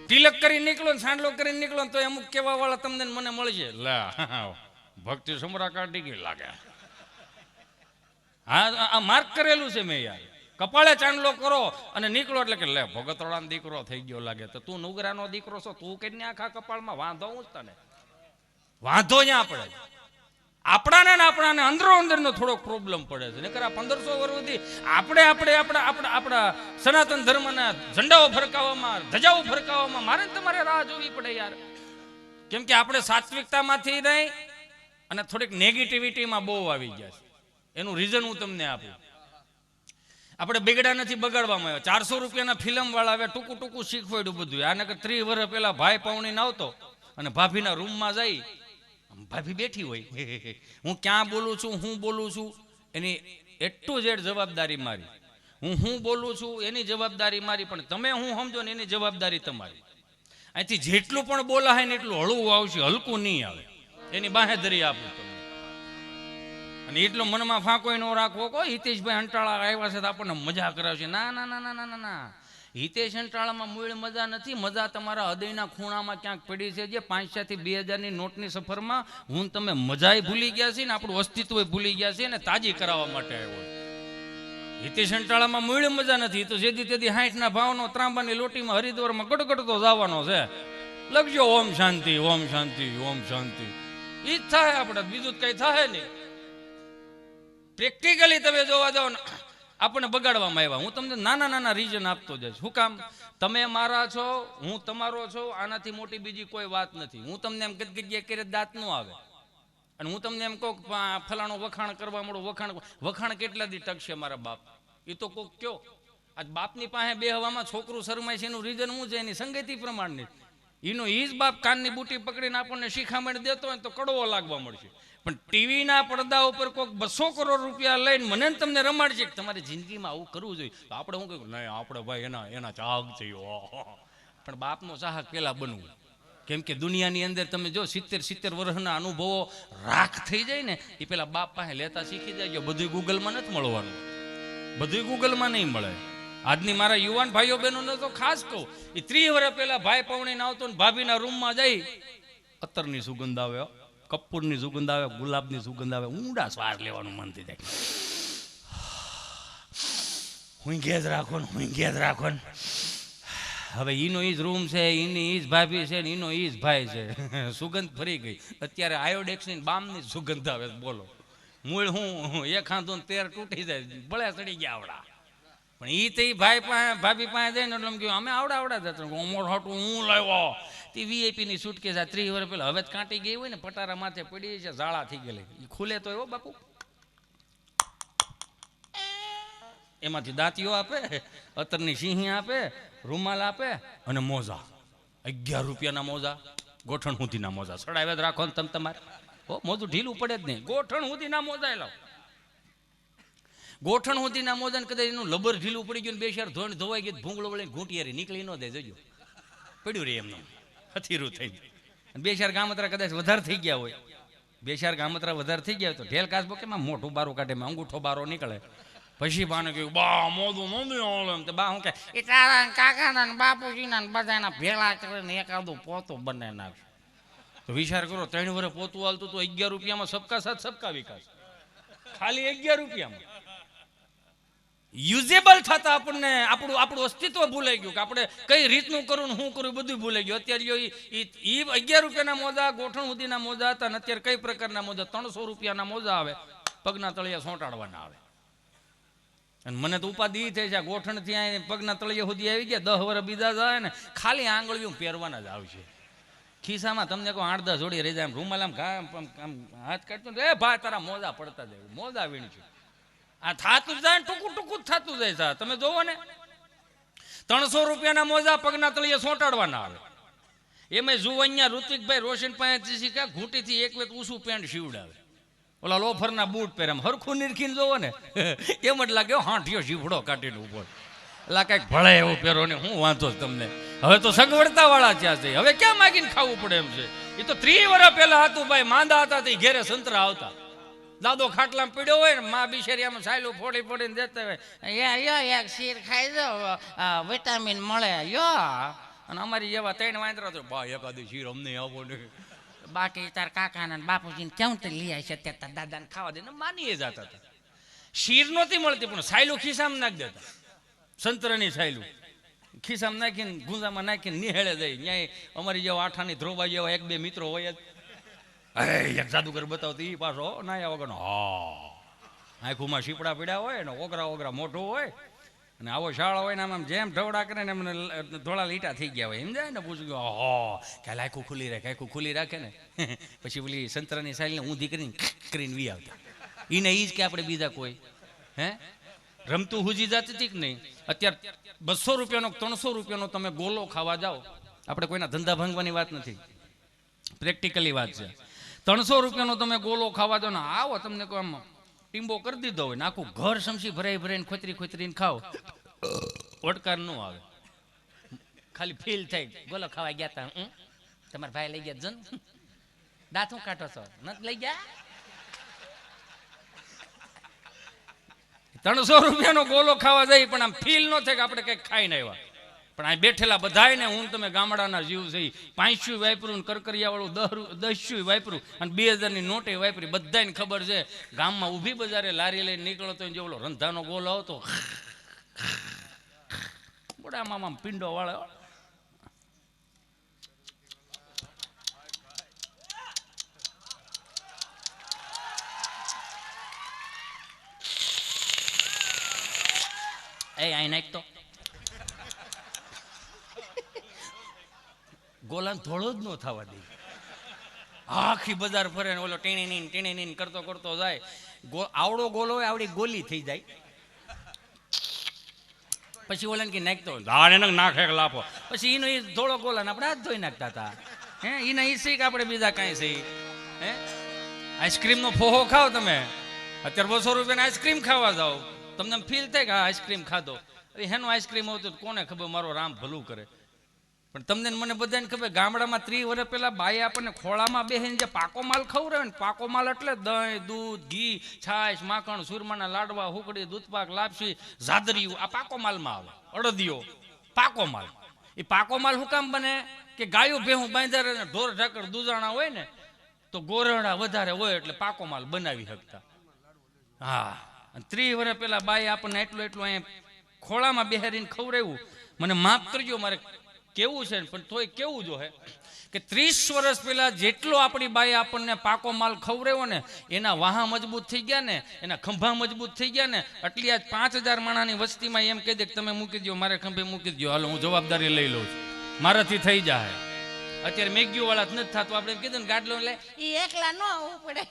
તિલક કરી નીકળો ને ચાંદલો કરીને નીકળો તો અમુક કેવા વાળા તમને મને મળશે, લે ભક્તિ સમરા કાઢી ગઈ લાગે. હા, આ માર્ક કરેલું છે મેં યાર. કપાળે ચાંદલો કરો અને નીકળો એટલે કે લે ભગતવાળાનો દીકરો થઈ ગયો લાગે. તો તું નુગરાનો દીકરો છો, તું કઈ આખા કપાળમાં વાંધો હું જ તને વાંધો ત્યાં આપણે આપણાને અંદરો અંદરનો થોડોક પ્રોબ્લેમ પડે છે. નકર આ 1500 વર્ષ સુધી આપણા સનાતન ધર્મના ઝંડાઓ ફરકાવવામાં, ધજાઓ ફરકાવવામાં મારે તમારે રાહ જોવી પડે યાર. કેમ કે આપણે સાત્વિકતામાંથી નહીં અને થોડીક નેગેટિવિટીમાં બહુ આવી ગયા છે. એનું રીઝન હું તમને આપું. આપણે બગડા નથી બગાડવામાં આવ્યા. 400 રૂપિયાના ફિલ્મ વાળા હવે ટૂંકું શીખવાડ્યું બધું. આને કે 30 વર્ષ પહેલા ભાઈ પાવણીને આવતો અને ભાભીના રૂમમાં જઈ, ભાભી બેઠી હોય, હું ક્યાં બોલું છું, હું બોલું છું એની એટલું જ જવાબદારી મારી, હું બોલું છું એની જવાબદારી મારી, પણ તમે હું સમજો ને એની જવાબદારી તમારી. અહીંથી જેટલું પણ બોલાય ને એટલું હળવું આવશે, હલકું નહીં આવે. એની બાહેધરી આપું તમને. અને એટલો મનમાં ફાંકો ન રાખવો. કોઈ હિતેશભાઈ અંટાળા આવ્યા છે તો આપણને મજા કરાવશે. ના ના ના ના ના ના, હિતેશ અંટાળામાં મૂળ મજા નથી. મજા તમારા હૃદયના ખૂણામાં ક્યાંક પડી છે. જે 500 થી 2000ની નોટની સફરમાં હું તમે મજાય ભૂલી ગયા છે ને આપણું અસ્તિત્વ ભૂલી ગયા છે ને તાજી કરાવવા માટે આવ્યો. હિતેશ અંટાળામાં મૂળ મજા નથી. તો જેથી તેથી 60ના ભાવનો ત્રાંબાની લોટીમાં હરિદ્વારમાં ગડગડતો જવાનો છે. લખજો ઓમ શાંતિ, ઓમ શાંતિ, ઓમ શાંતિ. ઈ જ થાય આપણે, બીજું કઈ થાય નહીં. પ્રેક્ટિકલી તમે જોવા જાઓ ને આપણને બગાડવામાં આવ્યા. હું તમને નાના નાના રીઝન આપતો જઈશ. શું કામ? તમે મારા છો, હું તમારો છો, આનાથી મોટી બીજી કોઈ વાત નથી. હું તમને એમ ગદગદિયા કરે દાંત ન આવે અને હું તમને એમ કહું ફલાણો વખાણ કરવા મળો. વખાણ કેટલા દી ટકશે મારા બાપ? એ તો કોક કયો. આજ બાપની પાસે બે હવામાં છોકરું શરમાય છે એનું રીઝન શું છે? એની સંગતિ પ્રમાણની. એનો ઈ જ બાપ કાનની બુટી પકડીને આપણને શિખામણ દેતો હોય તો કડવો લાગવા મળશે. પણ ટીવીના પડદા ઉપર કોઈક 200 કરોડ રૂપિયા લઈને મને તમને રમાડશે કે તમારી જિંદગીમાં આવું કરવું જોઈએ, તો આપણે શું કહ્યું? નહીં, આપણે ભાઈ એના ચાહક છે. પણ બાપનો ચાહક પેલા બનવું. કેમ કે દુનિયાની અંદર તમે જો 70 વર્ષના અનુભવો રાખ થઈ જાય ને એ પેલા બાપ પાસે લેતા શીખી જાય. બધું ગૂગલમાં નથી મળવાનું, બધું ગૂગલમાં નહીં મળે. આજની મારા યુવાન ભાઈઓ બહેનોને તો ખાસ કહું, એ 30 વર્ષ પહેલા ભાઈ પાવણીને આવતો ને ભાભીના રૂમમાં જઈ અત્તરની સુગંધ આવે, કપૂરની સુગંધ આવે, ગુલાબની સુગંધ આવે, ઊંડા શ્વાસ લેવાનું મન થઈ જાય. હુંઘે જ રાખો ને, હુંઘે જ રાખો ને. હવે ઈનો ઈ જ રૂમ છે, એની ઈ જ ભાભી છે ને એનો ઈ જ ભાઈ છે. સુગંધ ફરી ગઈ. અત્યારે આયોડેક્સની બામની સુગંધ આવે. બોલો મૂળ હું એક હાંધો ને 13 તૂટી જાય, ભલે ચડી ગયા આવડા. પણ ઈ તો ઈ ભાઈ પાસે ભાભી પાસે જઈને એટલે એમ કહ્યું અમે આવડા જતા અમર હાટું હું લાવ્યો. તે વીઆઈપી ની સુટકેસ આ 30 વર્ષ પહેલા હવે જ કાંટી ગઈ હોય ને, પટારા માથે પડી છે, ઝાડા થઈ ગયેલી. એ ખુલે તો એવો બાપુ, એમાંથી દાંતીઓ આપે, અત્તરની સિંહી આપે, રૂમાલ આપે અને મોજા. ₹11 મોજા, ગોઠણ સુધીના મોજા સડાવ્યા જ રાખો ને તમે તમારે. હો મોજું ઢીલું પડે જ નહીં. ગોઠણ સુધીના મોજા લાવ. ગોઠણ સુધીના મોજા ને કદાચ એનું લબર ઢીલું પડી ગયું, બે ચાર ધોવાઈ ગયું, ભૂંગળો વળીને ઘૂંટિયારી નીકળી ન દે, જોજો પડ્યું રે એમનું હથીરું થઈને. બે ચાર ગામતરા કદાચ વધારે થઈ ગયા હોય, બે ચાર ગામતરા વધારે થઈ ગયા હોય તો ઢેલ કાચબો કેમાં મોટું બારું કાઢે, અંગૂઠો બારો નીકળે. પછી બાને કહ્યું બા મોદું નોંધ્યું, બા હું કે એ તારા કાકાના ને બાપુજીના ને બધાના ભેળા કરીને એકાદું પોતું બને નાખ. તો વિચાર કરો, 3 વર્ષ પોતું હાલતું તો ₹11 સબકા સાથ સબકા વિકાસ, ખાલી ₹11. યુઝેબલ થતા આપણને આપણું અસ્તિત્વ ભૂલાઈ ગયું કે આપણે કઈ રીતનું કરવું ને શું કરવું બધું ભૂલાઈ ગયું. અત્યારે એ ₹11 મોજા, ગોઠણ સુધીના મોજા હતા ને અત્યારે કઈ પ્રકારના મોજા, ₹300 મોજા આવે, પગના તળિયા સોંટાડવાના આવે. અને મને તો ઉપાધિ એ થઈ છે, ગોઠણ થી પગના તળિયા સુધી આવી ગયા, 10 વર્ષ બીજા જાય ને ખાલી આંગળીઓ પહેરવાના જ આવશે. ખિસ્સામાં તમને કોઈ 8-10 જોડી રહી જાય, રૂમાલ આમ હાથ કાઢતો એ ભાઈ તારા મોજા પડતા જાય, મોજા વીણશું. આ થાતું જાય ને ટૂંકું ટૂંકું જ થતું જાય. તમે જોવો ને ₹300 મોજા પગના તળિયે સોંટાડવાના આવે. એમાં જુઓ અહીંયા ઋતિકભાઈ રોશન પાસે શીખ્યા, ઘૂંટીથી એક વેત ઊંચું પેન્ટ સીવડાવે, ઓલા લોફરના બૂટ પહેરે, હરખું નિરખીને જોવો ને એમ જ લાગે હાંઠિયો શીફડો કાઢીને ઉપર. એટલે કંઈક ભળે એવું પહેરો ને હું વાંધો તમને. હવે તો સગવડતા વાળા ત્યાં છે, હવે ક્યાં માગીને ખાવું પડે એમ છે. એ તો 30 વર્ષ પહેલા હતું ભાઈ, માંદા હતા તે ઘેરે સંતરા આવતા, દાદો ખાટલામાં પીડ્યો હોય ને માં બિચારી આમાં સાયલું ફોડી ફોડીને દેતા હોય, યો એક શીર ખાઈ દો વિટામિન મળે યો. અને અમારી જેવા 3 વાંદરા તો ભાઈ એકાદી શીર અમને આવો ને, બાકી તાર કાકાના બાપુજીને કેવું તે લઈ આવી છે ત્યાં દાદાને ખાવા દે ને માનીએ જતા હતા. શીર નહોતી મળતી પણ સાયલું ખિસ્સામાં નાખી દેતા, સંતરાની સાયલું ખિસ્સામાં નાખીને ગુંજામાં નાખીને નિહેળે જાય. ત્યાં અમારી જેવા આઠાની ધ્રોબા જેવા 1-2 મિત્રો હોય જ, અરે એક જાદુગર બતાવતી એ પાછો નાયા વગરનો આંખુમાં શીપડા પીડ્યા હોય ને ઓગરા મોઢું હોય અને આવો શાળો હોય ને આમ જેમ ઢવડા કરે ને એમને ધોળા લીટા થઈ ગયા હોય, એમ જાય ને પૂછું કે કાલે આખું ખુલ્લી રાખે ને પછી પેલી સંતરાની સાઈલને ઊંધી કરીને વી આવતા. એને એ જ કે આપણે બીજા કોઈ હે રમતું હુજી જતી હતી કે નહીં. અત્યારે ₹200 ₹300 તમે ગોલો ખાવા જાઓ, આપણે કોઈના ધંધા ભાંગવાની વાત નથી, પ્રેક્ટિકલી વાત છે. ₹300 તમે ગોલો ખાવા દો ને આવો, તમને કોઈ આમ ટીંબો કરી દીધો હોય ને આખું ઘર સમસી ભરાઈને ખોતરીને ખાઓ, ઓડકાર ન આવે, ખાલી ફીલ થાય ગોલો ખાવા ગયા હતા, તમારા ભાઈ લઈ ગયા જન દાંત હું કાઢો છો નથી લઈ ગયા. ₹300 ગોલો ખાવા જાય પણ આમ ફીલ ન થાય કે આપણે કંઈક ખાઈને આવ્યા. પણ આ બેઠેલા બધાને હું તમે ગામડાના જીવ છે, 500 વાપરું ને કરકરિયા વાળું 10 વાપરું અને 2000 ની નોટે વાપરી, બધાને ખબર છે. ગામમાં ઊભી બજારે લારી લઈને નીકળો તો જે ઓલો રંધાનો ગોલો આવતો બોડામાં પિંડો વાળો, એ અહીં નાખતો ગોલાને થોડો જ ન થવા દે, આખી બજાર ફરે ને ઓલો ટીણી કરતો જાય. આવડો ગોલો હોય આવડી ગોલી થઈ જાય, પછી ઓલાને કે નાખતો નાખે લાફો, પછી એનો એ થોડો ગોલા ને આપણે હાથ ધોઈ નાખતા હતા. હે એના એ શીખ આપણે બીજા કાંઈ છે. હે આઈસ્ક્રીમનો ફોહો ખાઓ તમે, અત્યારે ₹200 આઈસ્ક્રીમ ખાવા જાઓ, તમને ફીલ થાય કે હા આઈસ્ક્રીમ ખાધો. એનું આઈસ્ક્રીમ આવતું કોને ખબર, મારો રામ ભલું કરે. પણ તમને મને બધાને ખબર, ગામડામાં 30 વર્ષ પહેલા બાઈ આપણને ખોળામાં બેસીને જે પાકો માલ ખવડાવે ને, પાકો માલ એટલે દહીં, દૂધ, ઘી, છાશ, માખણ, સુરમાના લાડવા, હુકડી, દૂધપાક, લાપસી, ઝાદરિયું, આ પાકો માલમાં આવે. અડદિયો પાકો માલ. એ પાકો માલ શું કામ બને કે ગાયો ભેહું બાંધ્યા ને ઢોર ઢાકર દૂધાણા હોય ને તો ગોરડા વધારે હોય એટલે પાકો માલ બનાવી શકતા. હા 30 વર્ષ પહેલા બાઈ આપણને એટલું અહીંયા ખોળામાં બેહારીને ખવડાવ્યું. મને માફ કરજો મારે કેવું છે, પણ તોય કેવું જો હે કે 30 વર્ષ પહેલા જેટલો આપણી બાઈ આપણને પાકો માલ ખવડાવ્યો ને, એના વાહા મજબૂત થઈ ગયા ને, એના ખંભા મજબૂત થઈ ગયા ને, એટલી આજ 5000 માણાની વસ્તીમાં એમ કહી દે કે તમે મૂકી દો, મારે ખંભે મૂકી દો, હાલો હું જવાબદારી લઈ લઉં છું, મારાથી થઈ જાય. અત્યારે મેગીઓ વાળા નથી થતું, આપણે કીધું ને ગાડલો લે એ એકલા ન આવવું પડે,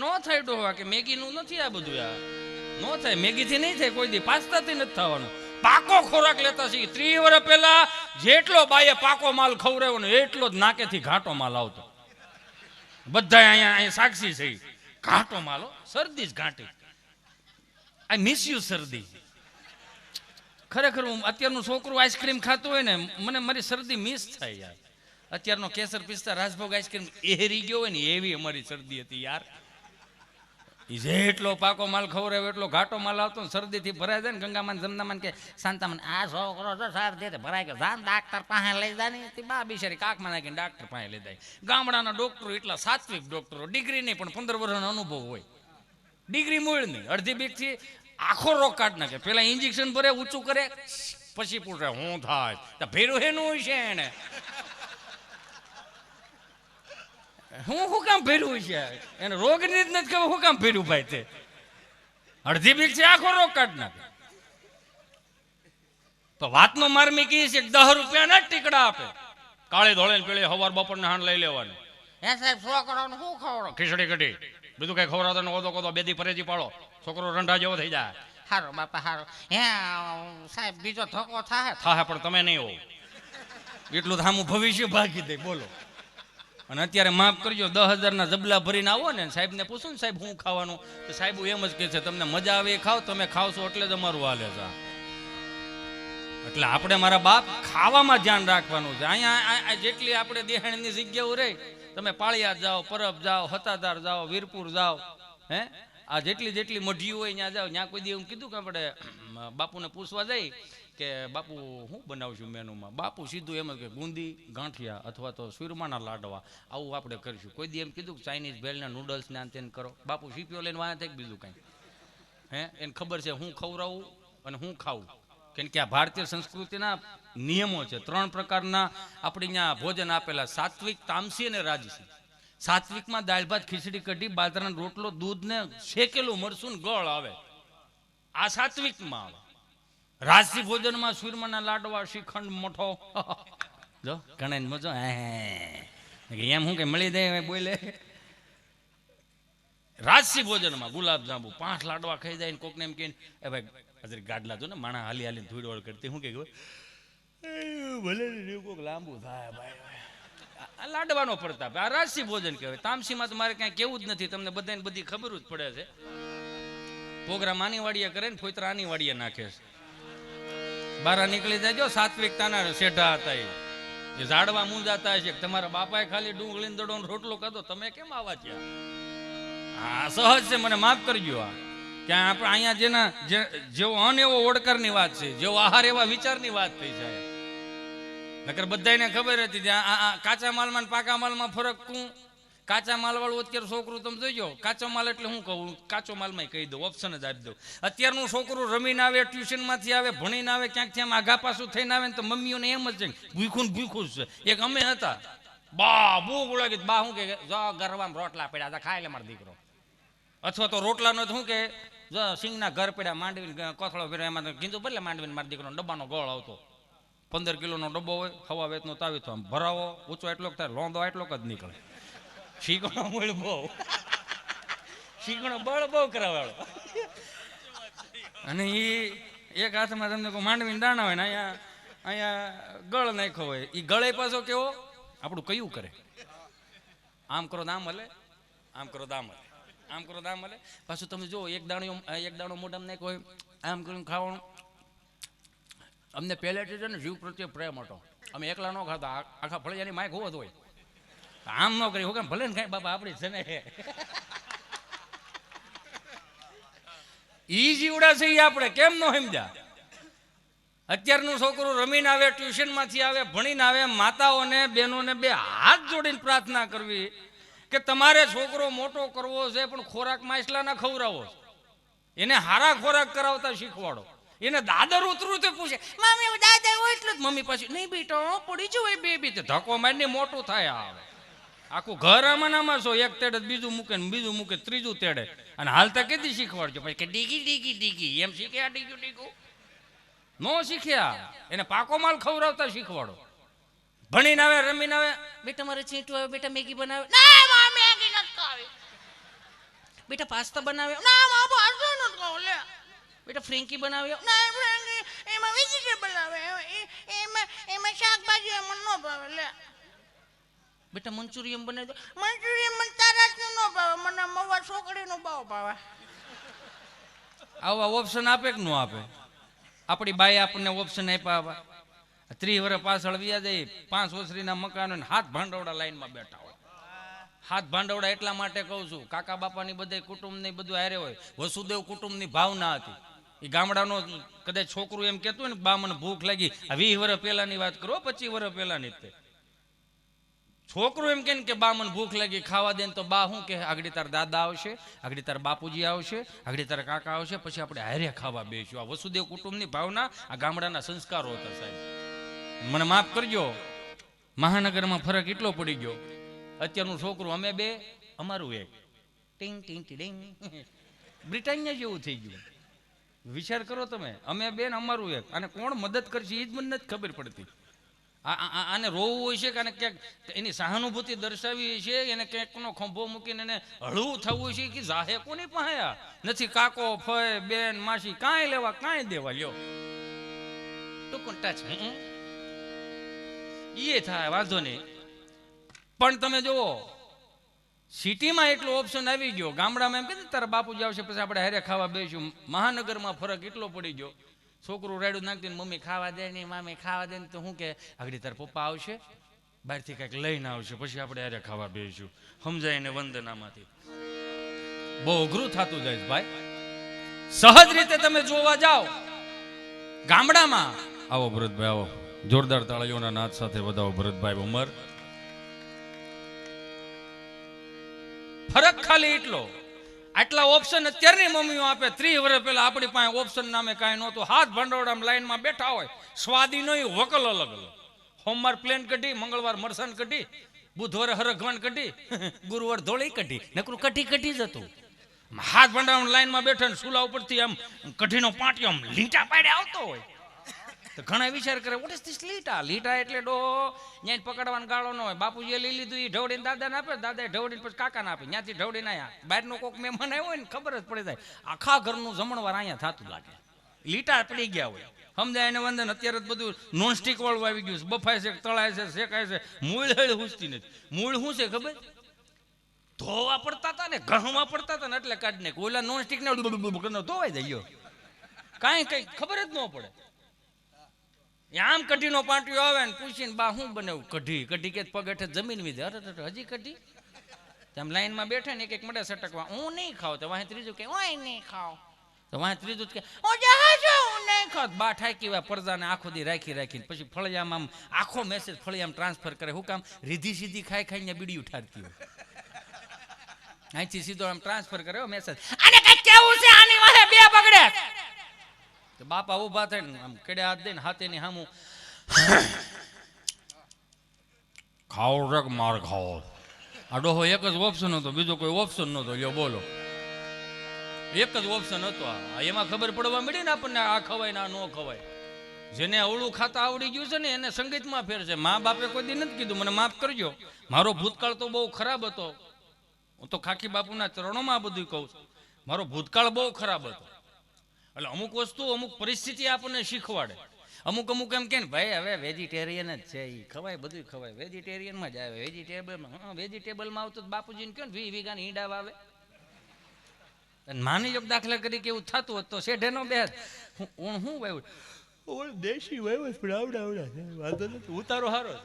નો થાય ડોહા કે મેગીનું નથી આ બધું, આ નો થાય, મેગીથી નહીં થાય કોઈ દી, પાસ્તાથી નથી થવાનું. પાકો ખોરાક લેતા છીએ. 30 વર્ષ પહેલા જેટલો બાએ પાકો માલ ખવડાવ્યો ને એટલો જ નાકેથી ઘાટો માલ આવતો. બધા અહીંયા સાક્ષી છે. ઘાટો માલ હો, શરદી જ ઘાટી. આઈ મિસ યુ શરદી. ખરેખર હું અત્યારનું છોકરું આઈસ્ક્રીમ ખાતું હોય ને મને મારી શરદી મિસ થાય યાર. અત્યારનો કેસર પિસ્તા રાજભોગ આઈસ્ક્રીમ એરી ગયો હોય ને એવી અમારી શરદી હતી યાર. જેટલો પાકો માલ ખવડાવ્યો એટલો ઘાટો માલ આવતો ને શરદીથી ભરાય જાય ને ગંગામાન જમનામાન કે શાંતામાન આ છોકરો જો શરદી ભરાય ગયો જાન ડાક્ટર પાસે લઈ જાય ને બા બિચારી કાકમાં નાખીને ડાક્ટર પાસે લઈ જાય. ગામડાના ડોક્ટરો એટલા સાત્વિક ડોક્ટરો, ડિગ્રી નહીં પણ 15 વર્ષનો અનુભવ હોય. ડિગ્રી મૂળ નહીં, અડધી બીકથી આખો રોગ કાઢ નાખે. પેલા ઇન્જેક્શન ભરે, ઊંચું કરે, પછી પૂછે હું થાય તો ભેરું હેનું હોય છે એને. હું કામ ભેર્યું છે એને રોગની જ નથી ખબર. હું કામ ભેર્યું ભાઈ તે અડધી બીક છે આખો રોગ કાઢ નાખે. તો વાતનો માર્મી કી છે 10 રૂપિયાના જ ટીકડા આપે. કાળી ધોળે ને પેલી હવાર બપોરને હાણ લઈ લેવાનું. હે સાહેબ છોકરાઓને શું ખવડાવો? ખીચડી કઢી બીજું કઈ ખવડાવતો ને ઓદો કોદો બેદી પરેજી પાડો, છોકરો રંઢા જેવો થઈ જાય. હારો બાપા હારો. હે સાહેબ બીજો ધક્કો થાય પણ તમે નહીં હો એટલું સામું ભવિષ્ય ભાગી દે. બોલો. અને અત્યારે માફ કરજો 10,000ના જબલા ભરીને આવો ને સાહેબને પૂછો ને સાહેબ હું ખાવાનું, તો સાહેબ એમ જ કહે છે તમને મજા આવે એ ખાવ, તમે ખાવશો એટલે જ અમારું હાલે છે. એટલે આપણે મારા બાપ ખાવામાં ધ્યાન રાખવાનું છે. અહીંયા જેટલી આપણે દેહાણની જગ્યાઓ રહી, તમે પાળિયાદ જાઓ, પરબ જાઓ, હતાદાર જાઓ, વીરપુર જાઓ, હે આ જેટલી મઢીઓ હોય ત્યાં જાઓ. ત્યાં કોઈ દી એવું કીધું કે આપણે બાપુને પૂછવા જઈ કે બાપુ હું બનાવશું મેનુમાં, બાપુ સીધું એમ જ કે બુંદી ગાંઠિયા અથવા તો સુરમાના લાડવા આવું આપણે કરીશું. કોઈ દી એમ કીધું કે ચાઇનીઝ ભેળના નૂડલ્સ ને આને કરો. બાપુ સીપીઓ લઈને વાયા થાય બીજું કાંઈ. હે એને ખબર છે હું ખવડાવું અને હું ખાવું. કેમ કે આ ભારતીય સંસ્કૃતિના નિયમો છે. 3 પ્રકારના આપણે અહીંયા ભોજન આપેલા, સાત્વિક, તામસી અને રાજસી. સાત્વિકમાં દાળ ભાત, ખીચડી કઢી, બાજરાનો રોટલો, દૂધ ને શેકેલું મરસું ને ગળ આવે. આ સાત્વિકમાં આવે. રાજસી ભોજનમાં સુરમાના લાડવા, શ્રીખંડ, મઠો જો ઘણા મજો એમ હું કે મળી દે બોલે. રાજસી ભોજનમાં ગુલાબજાંબુ 5 લાડવા ખાઈ જાય ને કોકને એમ કે એ ભાઈ હજરી ગાડલા જો ને માણા હાલી હાલી ધૂળ વળ કરતી હું કે ભલે કોક લાંબુ થાય ભાઈ. લાડવાનો પ્રતાપ આ રાજસી ભોજન કહેવાય. તામસીમાં તો મારે કાંઈ કેવું જ નથી, તમને બધાને બધી ખબર જ પડે છે. પ્રોગ્રામ આની વાડીએ કરે ને ફોતરા આની વાડીએ નાખે છે. બારા નીકળી જાય જો સાત્વિકતાના શેઢા હતા એ ઝાડવા મૂંઝાતા હશે. તમારા બાપાએ ખાલી ડુંગળીનો દડો રોટલો કાઢો, તમે કેમ આવા થયા? હા સહજ છે, મને માફ કરજો. આ ક્યાં આપણે અહીંયા જેના જેવો અન એવો ઓળકરની વાત છે, જેવો આહાર એવા વિચારની વાત થઈ જાય. નકર બધાને ખબર હતી કાચા માલમાં પાકા માલમાં ફરક શું. કાચા માલ વાળું અત્યારે છોકરું તમે જોઈજો, કાચો માલ એટલે હું કહું, કાચો માલમાં કહી દઉં, ઓપ્શન જ આપી દઉં. અત્યારનું છોકરું રમીને આવે, ટ્યુશનમાંથી આવે, ભણીને આવે, ક્યાંકથી આમ આઘા પાછું થઈને આવે ને તો મમ્મીઓને એમ જ છે ભૂખું જ છે. એક અમે હતા બા બહુ ગુળાગી બા શું કે જો ગરવામાં રોટલા પડ્યા હતા ખાય લે મારો દીકરો. અથવા તો રોટલાનો શું કે જો સિંગના ઘર પડ્યા માંડવીને કોથળો પડ્યો એમાં કીધું ભલે માંડવીને મારા દીકરો ડબ્બાનો ગોળ આવતો. 15 કિલોનો ડબ્બો હોય, હવા વેતનો તાવી તો આમ ભરાવો ઊંચો એટલો થાય, લોંદો એટલો જ નીકળે. શીકણો બળ બહુ, શીકણો બળ બહુ કરાવાળો. અને એ એક હાથમાં તમને કોઈ માંડવીને દાણા હોય ને અહીંયા ગળ નાખ્યો હોય. એ ગળે પાછો કેવો આપણું કયું કરે, આમ કરો દામ હલે, આમ કરો દામ હલે, આમ કરો દામ હલે. પાછું તમે જો એક દાણો મોઢામાં નાખ્યો હોય, આમ કરીને ખાવાનું. અમને પહેલેથી છે ને જીવ પ્રત્યે પ્રેમ હતો. અમે એકલા ન ખાતા, આખા ફળિયાની માઇક હોવો જ હોય. આમ ન કરી હું કેમ ભલે ને ખાય બાપા આપણી છે ને ઈ જીવડા છે. આપણે કેમ ન સમજ્યા? અત્યારનું છોકરું રમીને આવે, ટ્યુશનમાંથી આવે, ભણીને આવે, માતાઓને બહેનોને 2 હાથ જોડીને પ્રાર્થના કરવી કે તમારે છોકરો મોટો કરવો છે પણ ખોરાક માછલાના ખવડાવો, એને હારા ખોરાક કરાવતા શીખવાડો. એને દાદર ઉતરું તો પૂછે મમ્મી દાદર હોય એટલે જ મમ્મી પાછી નહીં બેટા પડી જવાય બેબી તો ધક્કો મારીને મોટું થાય. આવે આખું ઘર આમાં છો, એક તેડે બીજું મૂકે ને બીજું મૂકે ત્રીજું તેડે. અને હાલતા કેદી શીખવાડજો પછી કે ડીગી ડીગી ડીગી એમ શીખ્યા? ડીગું ડીગું નો શીખ્યા. એને પાકો માલ ખવડાવતા શીખવાડો. ભણીને આવે, રમીને આવે, બેટા મારે ચીંટું આવે, બેટા મેગી બનાવે, ના મેગી નથી ખાવી. બેટા પાસ્તા બનાવ્યો, ના મા પાસ્તા નથી ખાવ. લે બેટા ફ્રેન્કી બનાવ્યો, ના ફ્રેન્કી એમાં શાકભાજી મને ન ભાવે લે બેટા મંચુરિયન બનાવી દો. મંચુરિયન મને તારા ન ભાવે મને મવા છોકરીનું બહુ ભાવે આવા ઓપ્શન આપે કે ન આપે? આપણી બાઈ આપણને ઓપ્શન આપ્યા આવા 30 વર્ષ પાછળ વ્યા જાય 5 ઓસરીના મકાનો ને હાથ ભાંડવડા લાઈનમાં બેઠા હોય. હાથ ભાંડવડા એટલા માટે કહું છું, કાકા બાપાની બધે કુટુંબની બધું હારે હોય. વસુદેવ કુટુંબની ભાવના હતી. એ ગામડાનો કદાચ છોકરું એમ કહેતું હોય ને બા મને ભૂખ લાગી, આ 20 વર્ષ પહેલાની વાત કરો, 25 વર્ષ પહેલાની જ તે છોકરું એમ કે બા મને ભૂખ લાગી ખાવા દે ને તો બા શું કે આગળ તાર દાદા આવશે, આગળ તાર બાપુજી આવશે, આગળ તારા કાકા આવશે, પછી આપણે હારે ખાવા બેસ્યું. આ વસુદેવ કુટુંબની ભાવના આ ગામડાના સંસ્કારો હતા સાહેબ. મને માફ કરજો, મહાનગરમાં ફરક એટલો પડી ગયો. અત્યારનું છોકરું અમે બે અમારું એક ટીંગ ટીંગ ટીંગ બ્રિટાનિયા જેવું થઈ ગયું. વિચાર કરો તમે, અમે બે ને અમારું એક. અને કોણ મદદ કરશે એ જ મને નથી ખબર પડતી. આને રોવું હોય છે કે આને ક્યાંક એની સહાનુભૂતિ દર્શાવી છે, એને ક્યાંકનો ખંભો મૂકીને એને હળવું થવું છે કે જાહે કોની પાસે નથી. કાકો ફય બેન માસી કાંઈ લેવા કાંઈ દેવા લ્યો તો કોન્ટા છે એ થાય વાંધો નહીં. પણ તમે જુઓ સિટીમાં એટલો ઓપ્શન આવી ગયો, ગામડામાં એમ કે તારા બાપુજી આવશે પછી આપણે હારે ખાવા બેસ્યું. મહાનગરમાં ફરક એટલો પડી ગયો, છોકરું રાયડું નાખતી ને મમ્મી ખાવા દે ને મામી ખાવા દે ને તો શું કે આગળ તાર પપ્પા આવશે બહારથી કંઈક લઈને આવશે પછી આપણે હારે ખાવા બેસ્યું. સમજાય ને વંદનામાંથી બહુ અઘરું થતું જાય ભાઈ. સહજ રીતે તમે જોવા જાઓ ગામડામાં. આવો ભરતભાઈ આવો, જોરદાર તાળીઓના નાદ સાથે વધાવો ભરતભાઈ ઉમર. ફરક ખાલી એટલો, આટલા ઓપ્શન અત્યારની મમ્મીઓ આપે. 30 વર્ષ પહેલા આપણી પાસે ઓપ્શન નામે કાંઈ નહોતું. હાથ ભંડોળામાં લાઈનમાં બેઠા હોય, સ્વાદી નહીં વકલ અલગ અલગ. સોમવાર પ્લેન કઢી, મંગળવાર મરસાન કઢી, બુધવારે હરગવાન કઢી, ગુરુવાર ધોળી કઢી, નકરું કઢી કઢી જ હતું. હાથ ભંડોળામાં લાઈનમાં બેઠા ને સુલા ઉપરથી આમ કઢીનો પાટિયો આમ લીટા પાડે આવતો હોય તો ઘણા વિચાર કરે વોટ ઇઝ ધીસ લીટા. લીટા એટલે ડો ત્યાં પકડવાનો ગાળો ન હોય. બાપુજીએ લઈ લીધું એ ઢવડીને દાદાને આપે, દાદાએ ઢવડીને પછી કાકાને આપે, ત્યાંથી ઢવડીને આવ્યા. બહારનો કોઈક મહેમાન આવ્યો હોય ને ખબર જ પડી જાય આખા ઘરનું જમણવાર અહીંયા થતું લાગે. લીટા પડી ગયા હોય. સમજાય એને વંદન. અત્યારે જ બધું નોનસ્ટિક વાળું આવી ગયું છે. બફાય છે, તળાય છે, શેકાય છે. મૂળ હેળ હુસતી નથી. મૂળ શું છે ખબર? ધોવા પડતા હતા ને ઘઉંમાં પડતા હતા ને એટલે કાઢને ઓલા નોનસ્ટિક ને ધોવાઈ જાય કાંઈ કઈ ખબર જ ન પડે. આમ કઢીનો પાટિયો આવે ને પૂછીને બા શું બનાવ્યું? કઢી. કઢી કે પગ હેઠે જમીન વીધે. અરે હજી કઢી? તેમ લાઈનમાં બેઠે ને એક મળે સટકવા, હું નહીં ખાવ. તો વાંહે ત્રીજું કે હું નહીં ખાવ. તો વાંહે ત્રીજું કે હું નહીં ખાવ. બા ઠાકી વા પડદાને આખો દી રાખીને પછી ફળિયામાં આમ આખો મેસેજ ફળિયામાં ટ્રાન્સફર કરે. શું કામ? રીધી સીધી ખાઈને બીડી ઉઠાડતી હોય. અહીંથી સીધો આમ ટ્રાન્સફર કરે મેસેજ, આને કઈ કેવું છે, આની વાહે બે બગડે. તો બાપા ઉભા થઈને આમ કેડે હાથ દઈને હાથેની સામું ખાઓ રક માર ખાઓ. આ ડોહો એક જ ઓપ્શન હતો, બીજો કોઈ ઓપ્શન નહોતો. લ્યો બોલો, એક જ ઓપ્શન હતો. એમાં ખબર પડવા મળી ને આપણને આ ખવાય ને આ ન ખવાય. જેને અવળું ખાતા આવડી ગયું છે ને એને સંગીતમાં ફેર છે. મા બાપે કોઈ દી નથી કીધું મને માફ કરજો, મારો ભૂતકાળ તો બહુ ખરાબ હતો. હું તો ખાકી બાપુના ચરણોમાં આ બધું કહું છું. મારો ભૂતકાળ બહુ ખરાબ હતો. એટલે અમુક વસ્તુ અમુક પરિસ્થિતિ આપણને શીખવાડે. અમુક એમ કે ને ભાઈ હવે વેજીટેરિયન જ છે, એ ખવાય બધું ખવાય, વેજીટેરિયનમાં જ આવે. વેજીટેબલમાં આવતું બાપુજીને કહો ને 20 વીઘાની ઈંડા વાવે. માની જો દાખલા તરીકે એવું થતું હોત તો શેઢે નો બે હું વાવ્યું દેશી વાવ્યું પણ આવડા વાંધો નથી, ઉતારો સારો છે.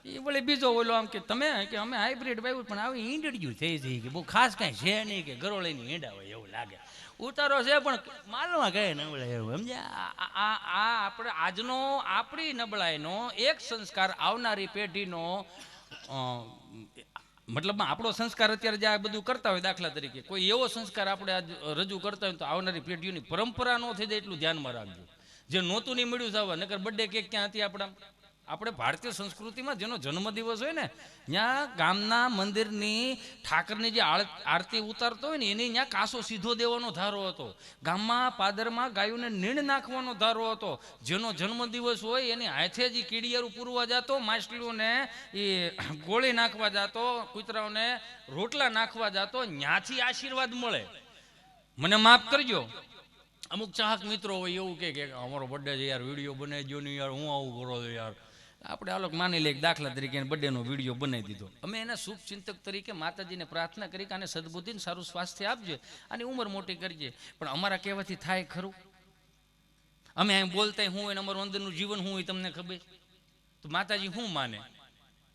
એ બોલે બીજો ઓલો આમ કે તમે કે અમે હાઇબ્રિડ વાવ્યું પણ આવી ઈંડડિયું થઈ જઈ કે બહુ ખાસ કાંઈ છે નહીં, કે ગરોળીની ઈંડા હોય એવું લાગે. ઉતારો છે પણ માલમાં ગયે નબળાઈ એવું સમજ્યા. આ આપણે આજનો આપણી નબળાઈનો એક સંસ્કાર આવનારી પેઢીનો મતલબમાં આપણો સંસ્કાર અત્યારે જે આ બધું કરતા હોય, દાખલા તરીકે કોઈ એવો સંસ્કાર આપણે આજ રજૂ કરતા હોય તો આવનારી પેઢીઓની પરંપરા ન થઈ જાય એટલું ધ્યાનમાં રાખજો. જે નહોતું નહીં મળ્યું થવા, નકર બર્થડે કેક ક્યાં હતી આપણા. આપણે ભારતીય સંસ્કૃતિમાં જેનો જન્મદિવસ હોય ને ત્યાં ગામના મંદિરની ઠાકરની જે આરતી ઉતારતો હોય ને એની ત્યાં કાસો સીધો દેવાનો ધારો હતો. ગામમાં પાદરમાં ગાયોને નીણ નાખવાનો ધારો હતો. જેનો જન્મદિવસ હોય એની હાથે જ કીડિયારું પૂરવા જતો, માછલીઓને એ ગોળી નાખવા જતો, કૂતરાઓને રોટલા નાખવા જતો. ત્યાંથી આશીર્વાદ મળે. મને માફ કરજો, અમુક ચાહક મિત્રો હોય એવું કે અમારો બર્થડે છે યાર, વિડીયો બનાવી દો ને યાર, હું આવું કરો છો યાર. આપણે આ લોકો માની લઈએ દાખલા તરીકે બર્થડેનો વિડીયો બનાવી દીધો. અમે એના શુભ ચિંતક તરીકે માતાજીને પ્રાર્થના કરી કે આને સદબુદ્ધિને સારું સ્વાસ્થ્ય આપજે, આની ઉંમર મોટી કરજે. પણ અમારા કહેવાથી થાય ખરું? અમે અહીં બોલતા હું હોય ને અમારું અંદરનું જીવન શું હોય તમને ખબર? તો માતાજી શું માને?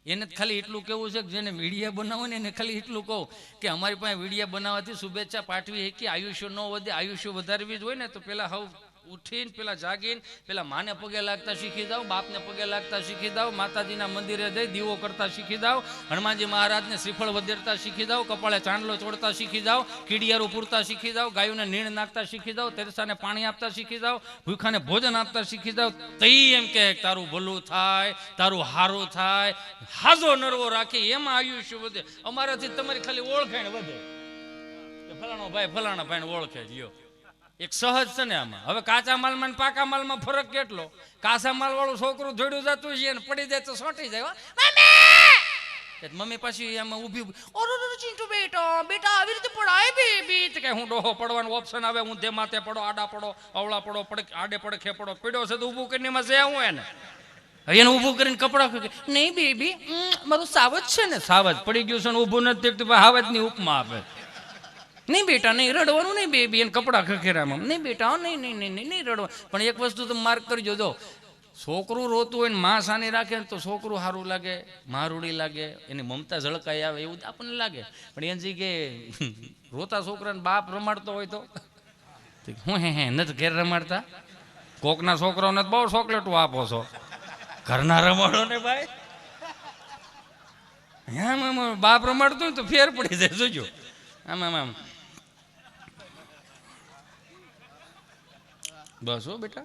એને ખાલી એટલું કેવું છે કે જેને વિડીયા બનાવો ને એને ખાલી એટલું કહું કે અમારી પાસે વિડીયા બનાવવાથી શુભેચ્છા પાઠવી કે આયુષ્ય ન વધે, આયુષ્ય વધારવી જ હોય ને તો પેલા હવે ઉઠીને પેલા જાગીને પેલા માને પગે લાગતા શીખી જાઓ, બાપને પગે લાગતા શીખી જાઓ, માતાજીના મંદિરે જઈ દીવો કરતા શીખી જાઓ, હનુમાનજી મહારાજને શ્રીફળ વધેરતા શીખી જાઓ, કપાળે ચાંદલો ચોડતા શીખી જાઓ, કીડિયારું પૂરતા શીખી જાઓ, ગાયોને નીણ નાખતા શીખી જાઓ, તેરસાને પાણી આપતા શીખી જાઓ, ભૂખાને ભોજન આપતા શીખી જાઓ. તઈ એમ કે તારું ભલું થાય, તારું હારું થાય, હાજો નરવો રાખી એમાં આયુષ્ય વધે. અમારાથી તમારી ખાલી ઓળખાણ વધે કે ફલાણો ભાઈ ફલાણા ભાઈને ઓળખે લ્યો. એક સહજ છે ને આમાં. હવે કાચા માલમાં પાકા માલમાં ફરક કેટલો? કાચા માલ વાળું છોકરું જોડ્યું જતું છે ને પડી જાય તો સોટી જાય. મમ્મી પાછી આમાં ઊભી ચિંટુ બેટા બેટા આવી રીતે પડાય બેબી કે હું ડોહો પડવાનો ઓપ્શન આવે, હું ધે માથે પડો, આડા પડો, અવળા પડો, આડે પડખે પડો, પડ્યો છે તો ઊભું કરીને એમાં છે હું એને એને ઊભું કરીને કપડા નહીં બેબી મારું સાવજ છે ને, સાવજ પડી ગયું છે ને ઊભું નથી હાવજ ની ઉપમા આપે. નહીં બેટા નહીં રડવાનું નહીં બેબી, એને કપડા ખખેરામાં નહીં બેટા નહીં નહીં નહીં નહીં રડવા. પણ એક વસ્તુ તમે માર્ક કરજો, જો છોકરું રોતું હોય ને માં સાની રાખે ને તો છોકરું સારું લાગે, મારૂડી લાગે, એની મમતા ઝળકાઈ આવે એવું આપણને લાગે. પણ એની કે રોતા છોકરાને બાપ રમાડતો હોય તો હું હે નથી ઘેર રમાડતા? કોકના છોકરાઓને બહુ ચોકલેટો આપો છો, ઘરના રમાડો ને ભાઈ. હા બાપ રમાડતો હોય તો ફેર પડી જાય. જોજો આમ આમ આમ બસ હો બેટા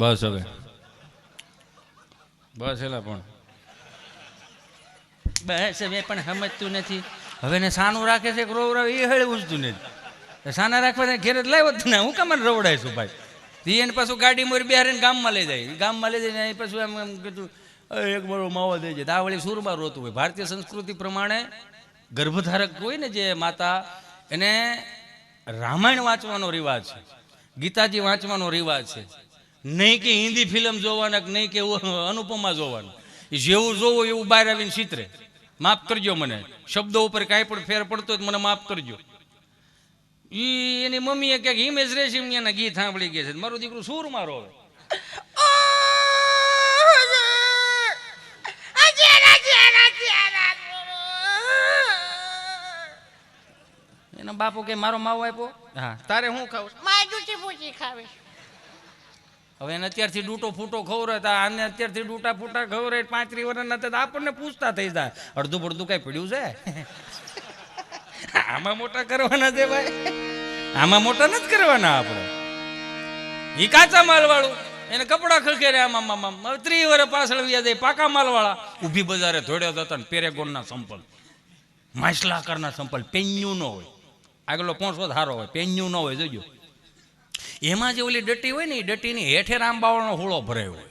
બસ. હવે બસ એલા પણ બસ હવે પણ સમજતું નથી. હવે ને સાનું રાખે છે કે રોવરાવ એ હળે ઉજતું નથી. સાના રાખવા ઘેર જ લાવ્યો જ ને હું કામ રવડાઈશું ભાઈ. એને પાછું ગાડી મોરી બિહારીને ગામમાં લઈ જાય, ગામમાં લઈ જાય પછી એમ એમ કીધું એક મારો માવો દઈ જાય. આ વળી સુરમાં રોતું હોય. ભારતીય સંસ્કૃતિ પ્રમાણે ગર્ભધારક હોય ને જે માતા, એને રામાયણ વાંચવાનો રિવાજ છે, ગીતાજી વાંચવાનો રિવાજ છે. નહીં કે હિન્દી ફિલ્મ જોવાના, નહીં કે અનુપમા જોવાના. જેવું જોવો એવું બહાર આવીને ચિત્રે. માફ કરજો મને, શબ્દો ઉપર કાંઈ પણ ફેર પડતો હોય મને માફ કરજો. એની મમ્મીએ ક્યાંક હિમેશ રેશમિયાના ગીત સાંભળી ગયા છે, મારું દીકરું સુરમાં રોવે. એનો બાપો કે મારો માવો આપ્યો, હા તારે શું ખાવ? માય દૂધી પૂછી ખાવી. હવે એને અત્યારથી ડૂટો ફૂટો ખવડાવતા, આને અત્યારથી ડૂટા ફૂટા ખવડાવે 35 વર્ષના હતા આપણને પૂછતા થઈ જાય અડધું પડધું કઈ પડ્યું છે? આમાં મોટા કરવાના છે ભાઈ, આમાં મોટા નથી કરવાના આપણે. એ કાચા માલ વાળું એને કપડા ખખેરે આમાં 30 વર્ષ પાછળ વ્યા જાય. પાકા માલ વાળા ઊભી બજારે ધોડ્યા જતા ને પેરેગોનના સંપલ, માછલાકરના સંપલ, પેન્યું ન હોય, આગલો પોંસો સારો હોય, પેન્યું ન હોય. જોજો એમાં જે ઓલી ડટી હોય ને એ ડટીની હેઠે રામબાવળનો હોળો ભરાયો હોય,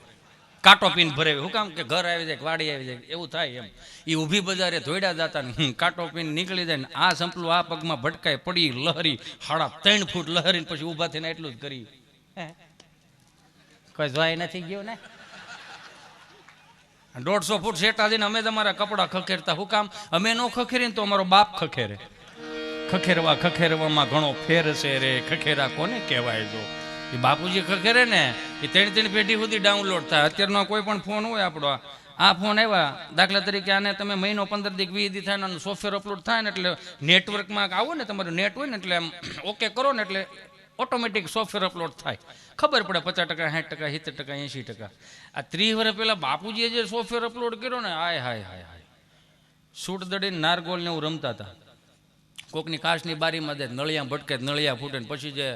કાંટો પીન ભરાયો. શું કામ કે ઘર આવી જાય, વાડી આવી જાય એવું થાય એમ. એ ઊભી બજારે ધોડ્યા જતા ને કાંટો પીન નીકળી જાય ને આ સંપલું આ પગમાં ભટકાય પડી લહરી 3.5 ફૂટ લહરીને પછી ઊભા થઈને એટલું જ કરી. કોઈ જોઈ નથી ગયો ને 150 ફૂટ શેટા દઈને અમે તમારા કપડા ખખેરતા. શું કામ? અમે નો ખખેરીને તો અમારો બાપ ખખેરે. ખખેરવા ખખેરવામાં ઘણો ફેર છે રે, ખખેરા કોને કહેવાય? જો એ બાપુજી ખખેરે ને એ 3 પેઢી સુધી ડાઉનલોડ થાય. અત્યારનો કોઈ પણ ફોન હોય આપણો, આ ફોન આવ્યા દાખલા તરીકે, આને તમે મહિનો 15 દી 20 દી થાય ને સોફ્ટવેર અપલોડ થાય ને એટલે નેટવર્કમાં આવો ને, તમારું નેટ હોય ને એટલે આમ ઓકે કરો ને એટલે ઓટોમેટિક સોફ્ટવેર અપલોડ થાય. ખબર પડે 50%, 60%, 70%, 80%. આ 30 વર્ષ પહેલાં બાપુજીએ જે સોફ્ટવેર અપલોડ કર્યો ને, હાય હાય હાય હાય, સૂટ દડીને નારગોલ ને એવું રમતા હતા. કોકની કાચની બારીમાં દે નળિયા ભટકે, નળિયા ફૂટે ને પછી જે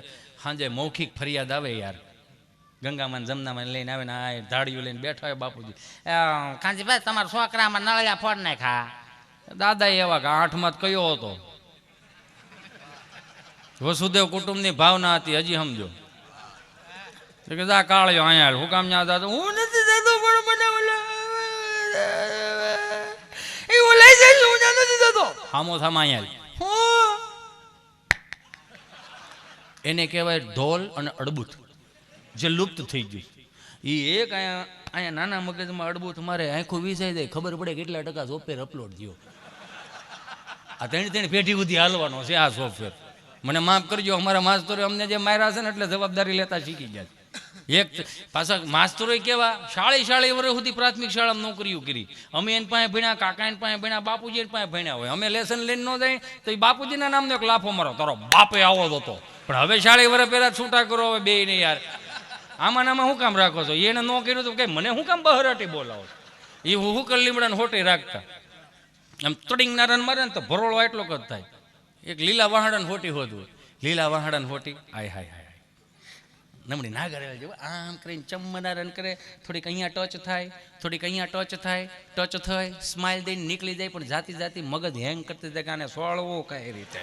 સાંજે મૌખિક ફરિયાદ આવે યાર, ગંગામાં જમનામાં લઈને આવે ને આ ધાડીઓ લઈને બેઠા હોય બાપુજી, કાંજીભાઈ તમારા છોકરામાં નળિયા ફોડ નાખા. દાદા એવા કે 8માં કયો હતો? વસુદેવ કુટુંબની ભાવના હતી, હજી સમજો. કે જા કાળ્યો અહીંયા હું કામ ના દાદા, હું નથી દાદો પણ મને એવું લઈ જાય, હું નથી દાદો. હામો થામા અહીંયા એને કહેવાય ઢોલ અને અડબૂત, જે લુપ્ત થઈ ગયું. એ એક અહીંયા નાના મગજમાં અડબૂત મારે આંખું વિસાઈ જાય, ખબર પડે કેટલા ટકા સોફ્ટવેર અપલોડ થયો. આ ત્રણ પેઢી સુધી હાલવાનો છે આ સોફ્ટવેર. મને માફ કરજો, અમારા માસ્તરો અમને જે માર્યા છે ને એટલે જવાબદારી લેતા શીખી ગયા છે. એક પાછા માસ્તરો કેવા, શાળી વર્ષ સુધી પ્રાથમિક શાળામાં નોકરીઓ કરી. અમે એની પાસે ભણ્યા, કાકા એની પાસે ભણ્યા, બાપુજી એની પાસે ભણ્યા હોય. અમે લેસન લઈને ન જાય તો એ બાપુજીના નામનો એક લાફો મારો, તારો બાપે આવો જ હતો. પણ હવે શાળી વર્ષ પહેલા છૂટા કરો હવે બે ને યાર. આમાં શું કામ રાખો છો? એને ન કર્યું તો કઈ મને શું કામ બહરાટી બોલાવો? એ હું લીમડાને હોટી રાખતા આમ તડિંગ નારાયણ મારે ને તો ભરોળો એટલો જ થાય. એક લીલા વાહાડાને હોટી હોતું, લીલા વાહાડાને હોટી આય હાય હાય નમણી ના કરે આમ કરીને ચમનારાયણ કરે, થોડીક અહીંયા ટચ થાય, થોડીક અહીંયા ટચ થાય, ટચ થાય, સ્માઇલ દઈને નીકળી જાય. પણ જાતી જાતી મગજ હેંગ કરતી જાય કે આને સોળવો કઈ રીતે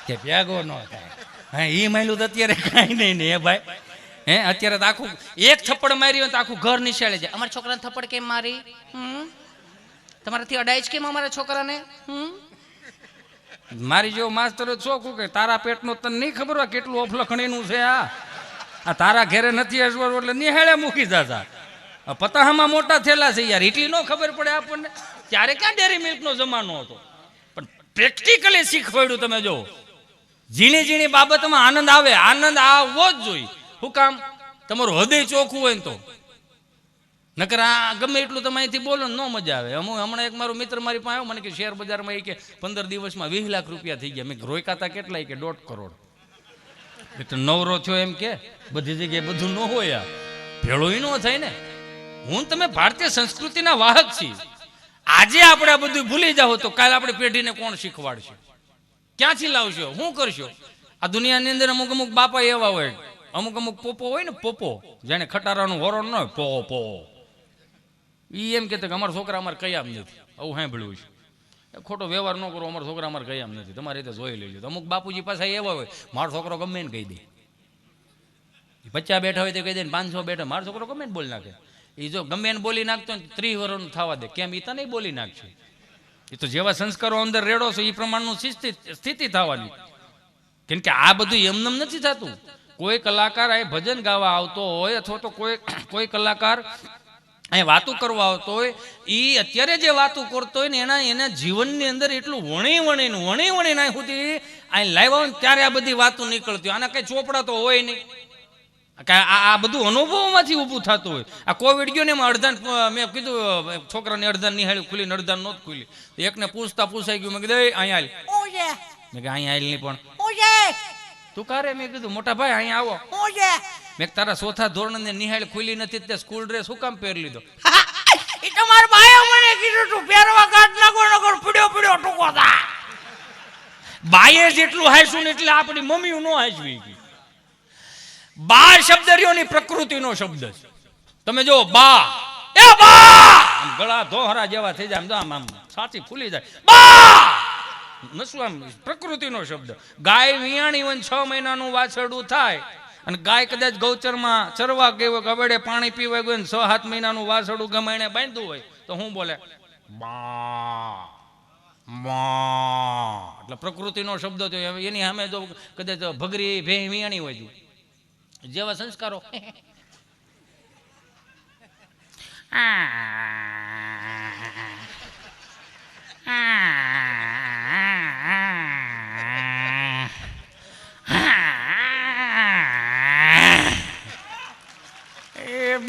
કે ભેગો ન થાય. હા એ માયલું તો અત્યારે કાંઈ નહીં ને હે ભાઈ. હે અત્યારે તો આખું એક થપ્પડ મારી હોય તો આખું ઘર નિશાળે જાય. અમારા છોકરાને થપ્પડ કેમ મારી? તમારાથી અડાય જ કેમ અમારા છોકરાને? મારી જેવો માસ્તરો ચોખ્ખું કે તારા પેટનો તને નહીં ખબર હોય કેટલું અફલખણીનું છે. આ તારા ઘેરે નથી અસવાર એટલે નિહાળે મૂકી જતા. પતાહામાં મોટા થયેલા છે યાર, એટલી ન ખબર પડે આપણને. ત્યારે ક્યાં ડેરી મિલ્કનો જમાનો હતો? પણ પ્રેક્ટિકલી શીખવાડ્યું. તમે જો ઝીણી ઝીણી બાબતમાં આનંદ આવે, આનંદ આવવો જ જોઈએ. શું કામ? તમારું હૃદય ચોખ્ખું હોય ને તો. નકર આ ગમે એટલું તમે અહીંથી બોલો ને ન મજા આવે. હમણાં એક મારો મિત્ર મારી પાસે આવ્યો, મને કે શેર બજારમાં એ કે 15 દિવસમાં 20 લાખ રૂપિયા થઈ ગયા. મેં રોકાતા કેટલાય કે 1.5 કરોડ. એટલે નવરો થયો એમ કે બધી જગ્યાએ બધું ન હોય, ભેળો ન થાય ને. હું તમે ભારતીય સંસ્કૃતિના વાહક છીએ. આજે આપણે આ બધું ભૂલી જાઓ તો કાલે આપણી પેઢીને કોણ શીખવાડશે? ક્યાંથી લાવશો? શું કરશો? આ દુનિયાની અંદર અમુક અમુક બાપા એવા હોય, અમુક અમુક પોપો હોય ને, પોપો જેને ખટારાનું વરણ ન હોય, પોપો એ એમ કહેતો કે અમારા છોકરા અમારે કયામ નથી. આવું સાંભળ્યું છે. ખોટો વ્યવહાર ન કરો, અમારા છોકરા અમારે કયામ નથી, તમારે રીતે જોઈ લેજો. અમુક બાપુજી પાસે એવા હોય, મારો છોકરો ગમે ને કહી દે. 50 બેઠા હોય તો કહી દે, 500 બેઠા મારો છોકરો ગમે ને બોલી નાખે. એ જો ગમે એને બોલી નાખતો ને 30 વર્ષનું થવા દે. કેમ? એ તને બોલી નાખશે. એ તો જેવા સંસ્કારો અંદર રેડો છો એ પ્રમાણનું સ્થિતિ થવાની. કેમ કે આ બધું એમનેમ નથી થતું. કોઈ કલાકાર અહીં ભજન ગાવા આવતો હોય અથવા તો કોઈ કલાકાર અહીં વાતો કરવા આવતો હોય, એ અત્યારે જે વાતો કરતો હોય ને એના જીવનની અંદર એટલું વણી ના સુધી અહીં લાવ્યા હોય ત્યારે આ બધી વાતો નીકળતી હોય. આના કઈ ચોપડા તો હોય નહીં. આ બધું અનુભવોમાંથી ઊભું થતું હોય. આ કોવિડ ગયો ને એમાં અડધાન મેં કીધું છોકરાને અડધાન નિહાળ્યું, ખુલી અડધાન નહોતું ખુલી. એકને પૂછાઈ ગયું. મેં કીધું અહીંયા હાલ. મેં કે અહીંયા હાલ નહીં પણ તું કારે? મેં કીધું મોટા ભાઈ અહીંયા આવો. મેં તારા 4થા ધોરણને નિહાળ ખુલી નથી તે સ્કૂલ ડ્રેસ શું કામ પહેરી લીધો? એ તમાર બાયો મને કીધું તું પહેરવા કાઢ નાખો નકર પડ્યો ટૂંકો થા. બાયે જેટલું હાઈશું ને એટલે આપણી મમ્મીઓ નો હાઈસવી. બા શબ્દ રહ્યોની પ્રકૃતિનો શબ્દ છે. તમે જો બા, એ બા આમ ગળા ધોહરા જેવા થઈ જાય, આમ સાચી ફૂલી જાય. બા નસું આમ પ્રકૃતિનો શબ્દ. ગાય વિયાણી હોય 6 મહિનાનું વાછરડું થાય અને ગાય કદાચ ગૌચરમાં ચરવા ગઈ હોય, ગબડે પાણી પીવા ગયું 6-7 મહિનાનું વાછરડું ગમાઈને બાંધ્યું હોય તો શું બોલે? બા બા. એટલે પ્રકૃતિનો શબ્દ થયો. એની સામે જો કદાચ ભગરી ભેં વિયાણી હોય જેવા સંસ્કારો.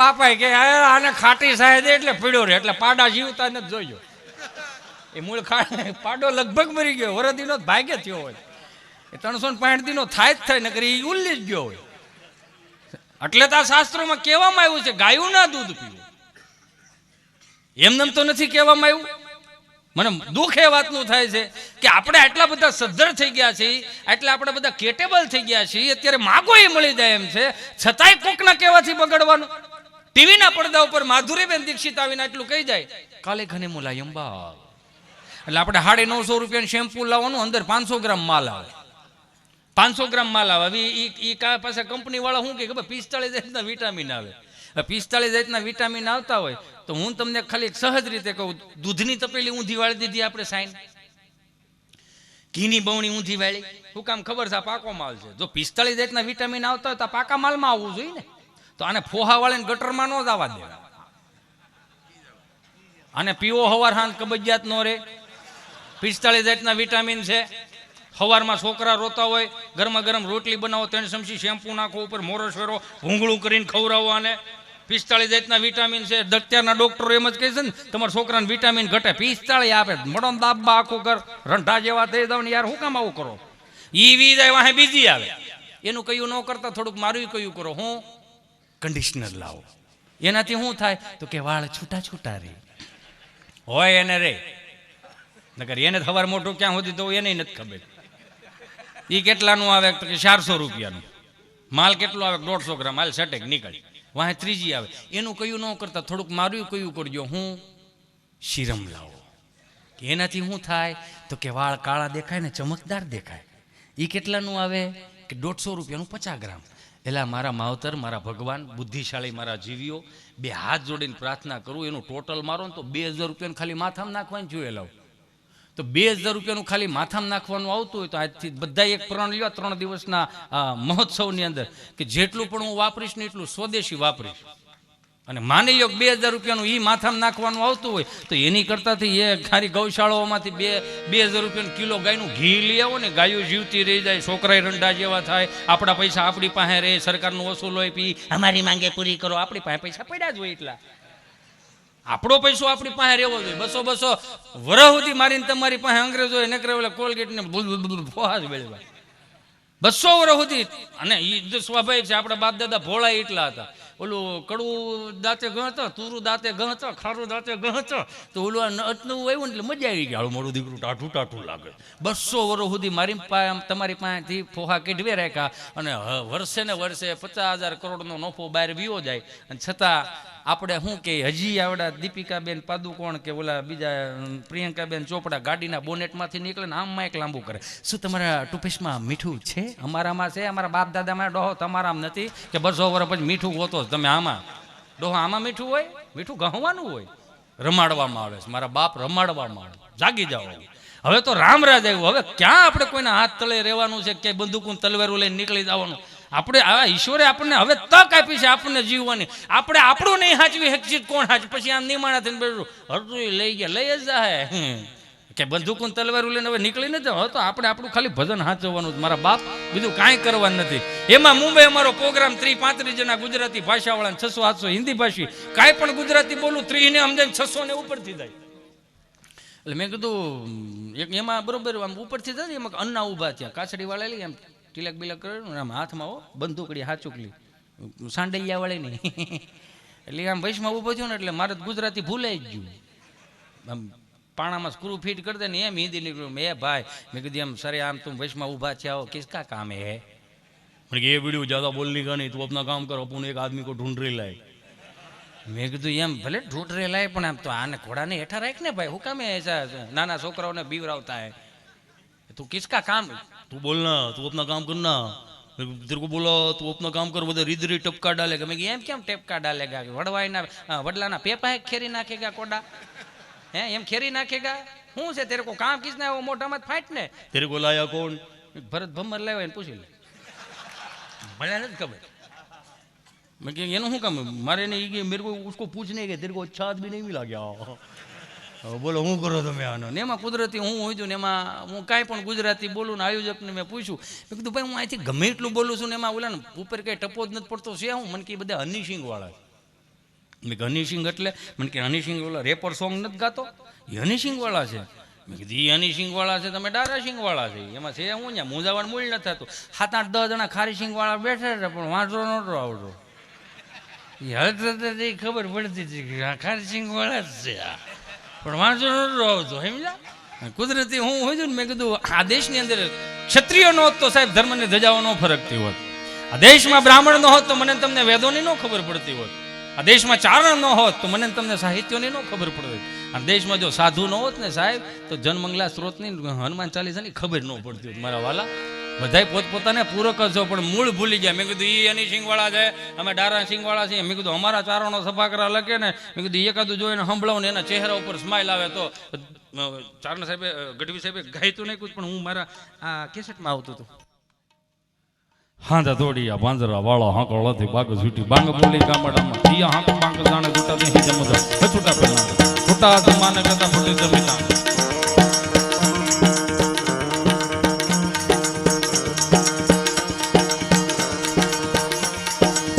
બાપા કે આને ખાટી સાહેબ એટલે પીડ્યો રે એટલે પાડા જીવતા નથી જોયો. એ મૂળ પાડો લગભગ મરી ગયો, વરદીનો ભાગ્ય થયો હોય. એ 365 દીનો થાય જ થાય, નકર એ ઉલ્લી જ ગયો હોય. એટલે તો આ શાસ્ત્રોમાં કહેવામાં આવ્યું છે ગાયું ના દૂધ પીવું. એમનેમ તો નથી કહેવામાં આવ્યું. મને દુઃખ એ વાતનું થાય છે કે આપણે આટલા બધા સદ્ધર થઈ ગયા છીએ, આટલા આપણે બધા કેટેબલ થઈ ગયા છીએ, અત્યારે માગો એ મળી જાય એમ છે, છતાંય કોકના કહેવાથી બગડવાનું. ટીવીના પડદા ઉપર માધુરીબેન દીક્ષિત આવીને એટલું કહી જાય, કાલે ઘને મુલાયમ બાલ. એટલે આપણે 950 રૂપિયાનું શેમ્પુ લાવવાનું, અંદર 500 ગ્રામ માલ આવે. 500 ગ્રામ માલ આવે. એ પાસે કંપની વાળા શું કે ખબર? 45 જાતના વિટામિન આવે. 45 જાતના વિટામિન આવતા હોય તો હું તમને ખાલી સહજ રીતે કહું, દૂધની તપેલી ઊંધી વાળી દીધી આપણે સાઈન. ઘીની બવણી ઊંધી વાળી શું કામ ખબર છે? આ પાકો માલ છે. જો 45 જાતના વિટામિન આવતા હોય તો આ પાકા માલમાં આવવું જોઈએ ને. તો આને ફોહા વાળીને ગટરમાં ન જવા દે. અને પીવો હવાર હાંજ કબજિયાત નો રે. 45 જાતના વિટામિન છે. સવારમાં છોકરા રોતા હોય, ગરમા ગરમ રોટલી બનાવો, 3 ચમચી શેમ્પુ નાખો, ઉપર મોરસ ફેરો, ભૂંગળું કરીને ખવડાવો. આને 45 જાતના વિટામિન છે. અત્યારના ડોક્ટરો એમ જ કહે છે ને તમારા છોકરાને વિટામિન ઘટે. 45 આપે, મડો દાબા આખું ઘર રંઢા જેવા થઈ જાવ ને યાર, શું કામ આવું કરો? ઈ વી જાય વાહે બીજી આવે. એનું કયું ન કરતા થોડુંક મારું કયું કરો. હું કન્ડિશનર લાવો. એનાથી શું થાય તો કે વાળ છૂટા છૂટા રહે હોય એને રે. નકર એને સવાર મોટું ક્યાં સુધી તો એને નથી ખબર. એ કેટલાનું આવે તો કે 400 રૂપિયાનું માલ. કેટલો આવે? 150 ગ્રામ હાલ સટેક નીકળી. વાહે ત્રીજી આવે. એનું કયું ન કરતા થોડુંક મારું કયું કરજો. હું શિરમ લાવો. એનાથી શું થાય તો કે વાળ કાળા દેખાય ને ચમકદાર દેખાય. એ કેટલાનું આવે કે 150 રૂપિયાનું 50 ગ્રામ. એલા મારા માવતર, મારા ભગવાન, બુદ્ધિશાળી મારા જીવીઓ, 2 હાથ જોડીને પ્રાર્થના કરું. એનું ટોટલ મારો ને તો 2000 રૂપિયાનું ખાલી માથામાં નાખવાનું જોઈએ. લાવ તો 2000 રૂપિયાનું ખાલી માથામાં નાખવાનું આવતું હોય તો આજથી બધા એક પ્રણ લ્યો 3 દિવસના મહોત્સવની અંદર કે જેટલું પણ હું વાપરીશ ને એટલું સ્વદેશી વાપરીશ. અને માની લો 2000 રૂપિયાનું એ માથામાં નાખવાનું આવતું હોય તો એની કરતાથી એ ખાલી ગૌશાળાઓમાંથી 2000 રૂપિયાનું કિલો ગાયનું ઘી લઈ આવો ને, ગાયો જીવતી રહી જાય, છોકરાય રંડા જેવા થાય, આપણા પૈસા આપણી પાસે રહે, સરકારનું વસૂલ હોય, પી અમારી માંગે પૂરી કરો. આપણી પાસે પૈસા પડ્યા જ હોય એટલા. આપણો પૈસો આપણી પાસે રહેવો જોઈએ. 200 વર્ષ સુધી મારીને તમારી પાસે અંગ્રેજો નકરે ઓલા કોલગેટ ને ફોહા જ બેળવા 200 વર્ષ સુધી. અને એ સ્વાભાવિક છે, આપણા બાપ દાદા ભોળા એટલા હતા. ઓલું કડવું દાંતે ગણતો, તુરું દાંતે ગણતો, ખારું દાંતે ગણતો, તો ઓલું અટલું આવ્યું ને એટલે મજા આવી ગઈ. હાલું મોડું દીકરું ટાઢું ટાઢું લાગે. 200 વર્ષ સુધી મારી તમારી પાસેથી ફોહા કેઢવે રાખ્યા અને વર્ષે ને વર્ષે 50,000 કરોડનો નફો બહાર વિયો જાય. અને છતાં આપણે શું કે હજી આવડા દીપિકાબેન પાદુકોણ કે ઓલા બીજા પ્રિયંકાબેન ચોપડા ગાડીના બોનેટમાંથી નીકળે ને આમમાં એક લાંબુ કરે. શું તમારા ટુપેશમાં મીઠું છે? અમારામાં છે. અમારા બાપ દાદામાં ડોહો, તમારામાં નથી કે 200 વર્ષ પછી મીઠું ગોતો તમે. આમાં ડોહો આમાં મીઠું હોય? મીઠું ગહવાનું હોય. રમાડવામાં આવે છે. મારા બાપ રમાડવામાં આવે. જાગી જાઓ. હવે તો રામરાજ આવ્યું. હવે ક્યાં આપણે કોઈના હાથ તળે રહેવાનું છે? ક્યાંય બંદૂકું તલવારું લઈને નીકળી જવાનું? આપણે આ ઈશ્વરે આપણને હવે તક આપી છે આપણને જીવવાની. આપણે આપણું નહીં સાચવી શકીએ કોણ સાચવી? પછી આમ નિમાણા થઈને બેઠું હરતું લઈ ગયા, લઈ જ જાય કે બંદૂકું તલવારું લઈને હવે નીકળી નથી. હવે તો આપણે આપણું ખાલી ભજન સાચવવાનું. મારા બાપ બીજું કાંઈ કરવાનું નથી. એમાં મુંબઈ અમારો પ્રોગ્રામ 30-35 જણા ગુજરાતી ભાષાવાળા, 600-700 હિન્દી ભાષી. કાંઈ પણ ગુજરાતી બોલું 30 ને સમજાય 600 ને ઉપરથી જાય. એટલે મેં કીધું એક એમાં બરોબર આમ ઉપરથી જાય ને એમાં અન્ના ઊભા થયા, કાછડી વાળા લઈ એમ તિલક બિલક કર્યું આમ હાથમાં હો બંદૂકડી હાચુકલી સાંડલિયા વાળી નહીં. એટલે આમ વૈશમાં ઊભો થયો ને એટલે મારે ગુજરાતી ભૂલાઈ જ ગયું. આમ પાણામાં સ્ક્રૂ ફિટ કરી દે ને એમ હિન્દી નીકળ્યું. મેં ભાઈ મેં કીધું એમ સરે આમ તું વૈશમાં ઊભા થયા હો કિસકા કામ હે? मैंने ये वीडियो ज़्यादा बोलने का नहीं, तू अपना काम कर, अपन एक आदमी को ढूंढ रही लाए. મેં કીધું એમ ભલે ઢૂંઢ રે લાય પણ આમ તો આને ઘોડાને હેઠા રાખ ને ભાઈ. હું કામે ऐसा નાના છોકરાઓને બીવરાવતા હે? તું કિસકા કામ? તું બોલના, તું अपना काम करना. तेरे को बोला तू अपना काम कर. બધા રીધરી ટપકા ડાલેગા. મેં એમ કેમ ટપકા ડાલેગા? વડવાઈના વડલાના પેપા ખેરી નાખેગા કોડા? હે એમ ખેરી નાખેગા? શું છે તેરે કો કામ કિસને આવો? મોઢામાં ફાટ ને. તેરે કો લાયા કોણ? ભરત ભમર લાવ્યો એને પૂછી લે. મને નથી ખબર. मैं कि ये શું કામ મારે નહીં મેરે को उसको पूछने के तेरे को अच्छा आदमी नहीं मिला क्या? બોલો શું કરો તમે આનો? ને એમાં કુદરતી હું હોય છું ને એમાં હું કાંઈ પણ ગુજરાતી બોલું ને આયોજકને મેં પૂછ્યું. મેં કીધું ભાઈ હું અહીંથી ગમે એટલું બોલું છું ને એમાં ઓલા ને ઉપર કંઈ ટપો જ નથી પડતો છે. હું મને કે બધા હનીસિંગ વાળા. મેં કે હનીસિંગ એટલે? મને કે હનીસિંગ ઓલા રેપર સોંગ નથી ગાતો એ હનીસિંગ વાળા છે. મેં કીધું એ હનીસિંગ વાળા છે, તમે ડારાસિંગ વાળા છે. એમાં છે હું ત્યાં મુંજાવાડ મૂળ નથી થતું. 7-8-10 જણા ખારીસિંગ વાળા બેઠા છે પણ વાંચો નહોતો આવડતો. એ ખબર પડતી હતી કે ખારીસિંગ વાળા જ છે પણ વાંચો નહોતો આવતો. સમજા? કુદરતી હું હોય છું ને મેં કીધું આ દેશની અંદર ક્ષત્રિયો ન હોત તો સાહેબ ધર્મની ધજાઓ ન ફરકતી હોત. આ દેશમાં બ્રાહ્મણ ન હોત તો મને તમને વેદોની ન ખબર પડતી હોત. આ દેશમાં ચારણ ન હોત તો મને તમને સાહિત્યોની ન ખબર પડતી. આ દેશમાં જો સાધુ ન હોત ને સાહેબ તો જનમંગલા સ્ત્રોતની હનુમાન ચાલીસાની ખબર ન પડતી હોત. મારા વાલા બધાય પોતપોતાને પૂરક છો પણ મૂળ ભૂલી ગયા. મેં કીધું એ હની સિંહ વાળા છે, અમે ડારા સિંહ વાળા છીએ. મેં કીધું અમારા ચારણો સફાકરા લખે ને મેં કીધું એકાદું જોઈને સંભળાવું ને એના ચહેરા ઉપર સ્માઇલ આવે તો ચારના સાહેબે ગઢવી સાહેબે ગાયતું નાખ્યું પણ હું મારા આ કેસેટમાં આવતું હતું. હાંધા તોડિયા પાંજરા વાળા હાંકળથી બાગ છૂટી બાંગ બોલી ગામડામાં દિયા હાંક બાંગ જાણે છૂટા દેહી જમદા છૂટા પેલા છૂટા જમાને કદા ફૂટી જમીના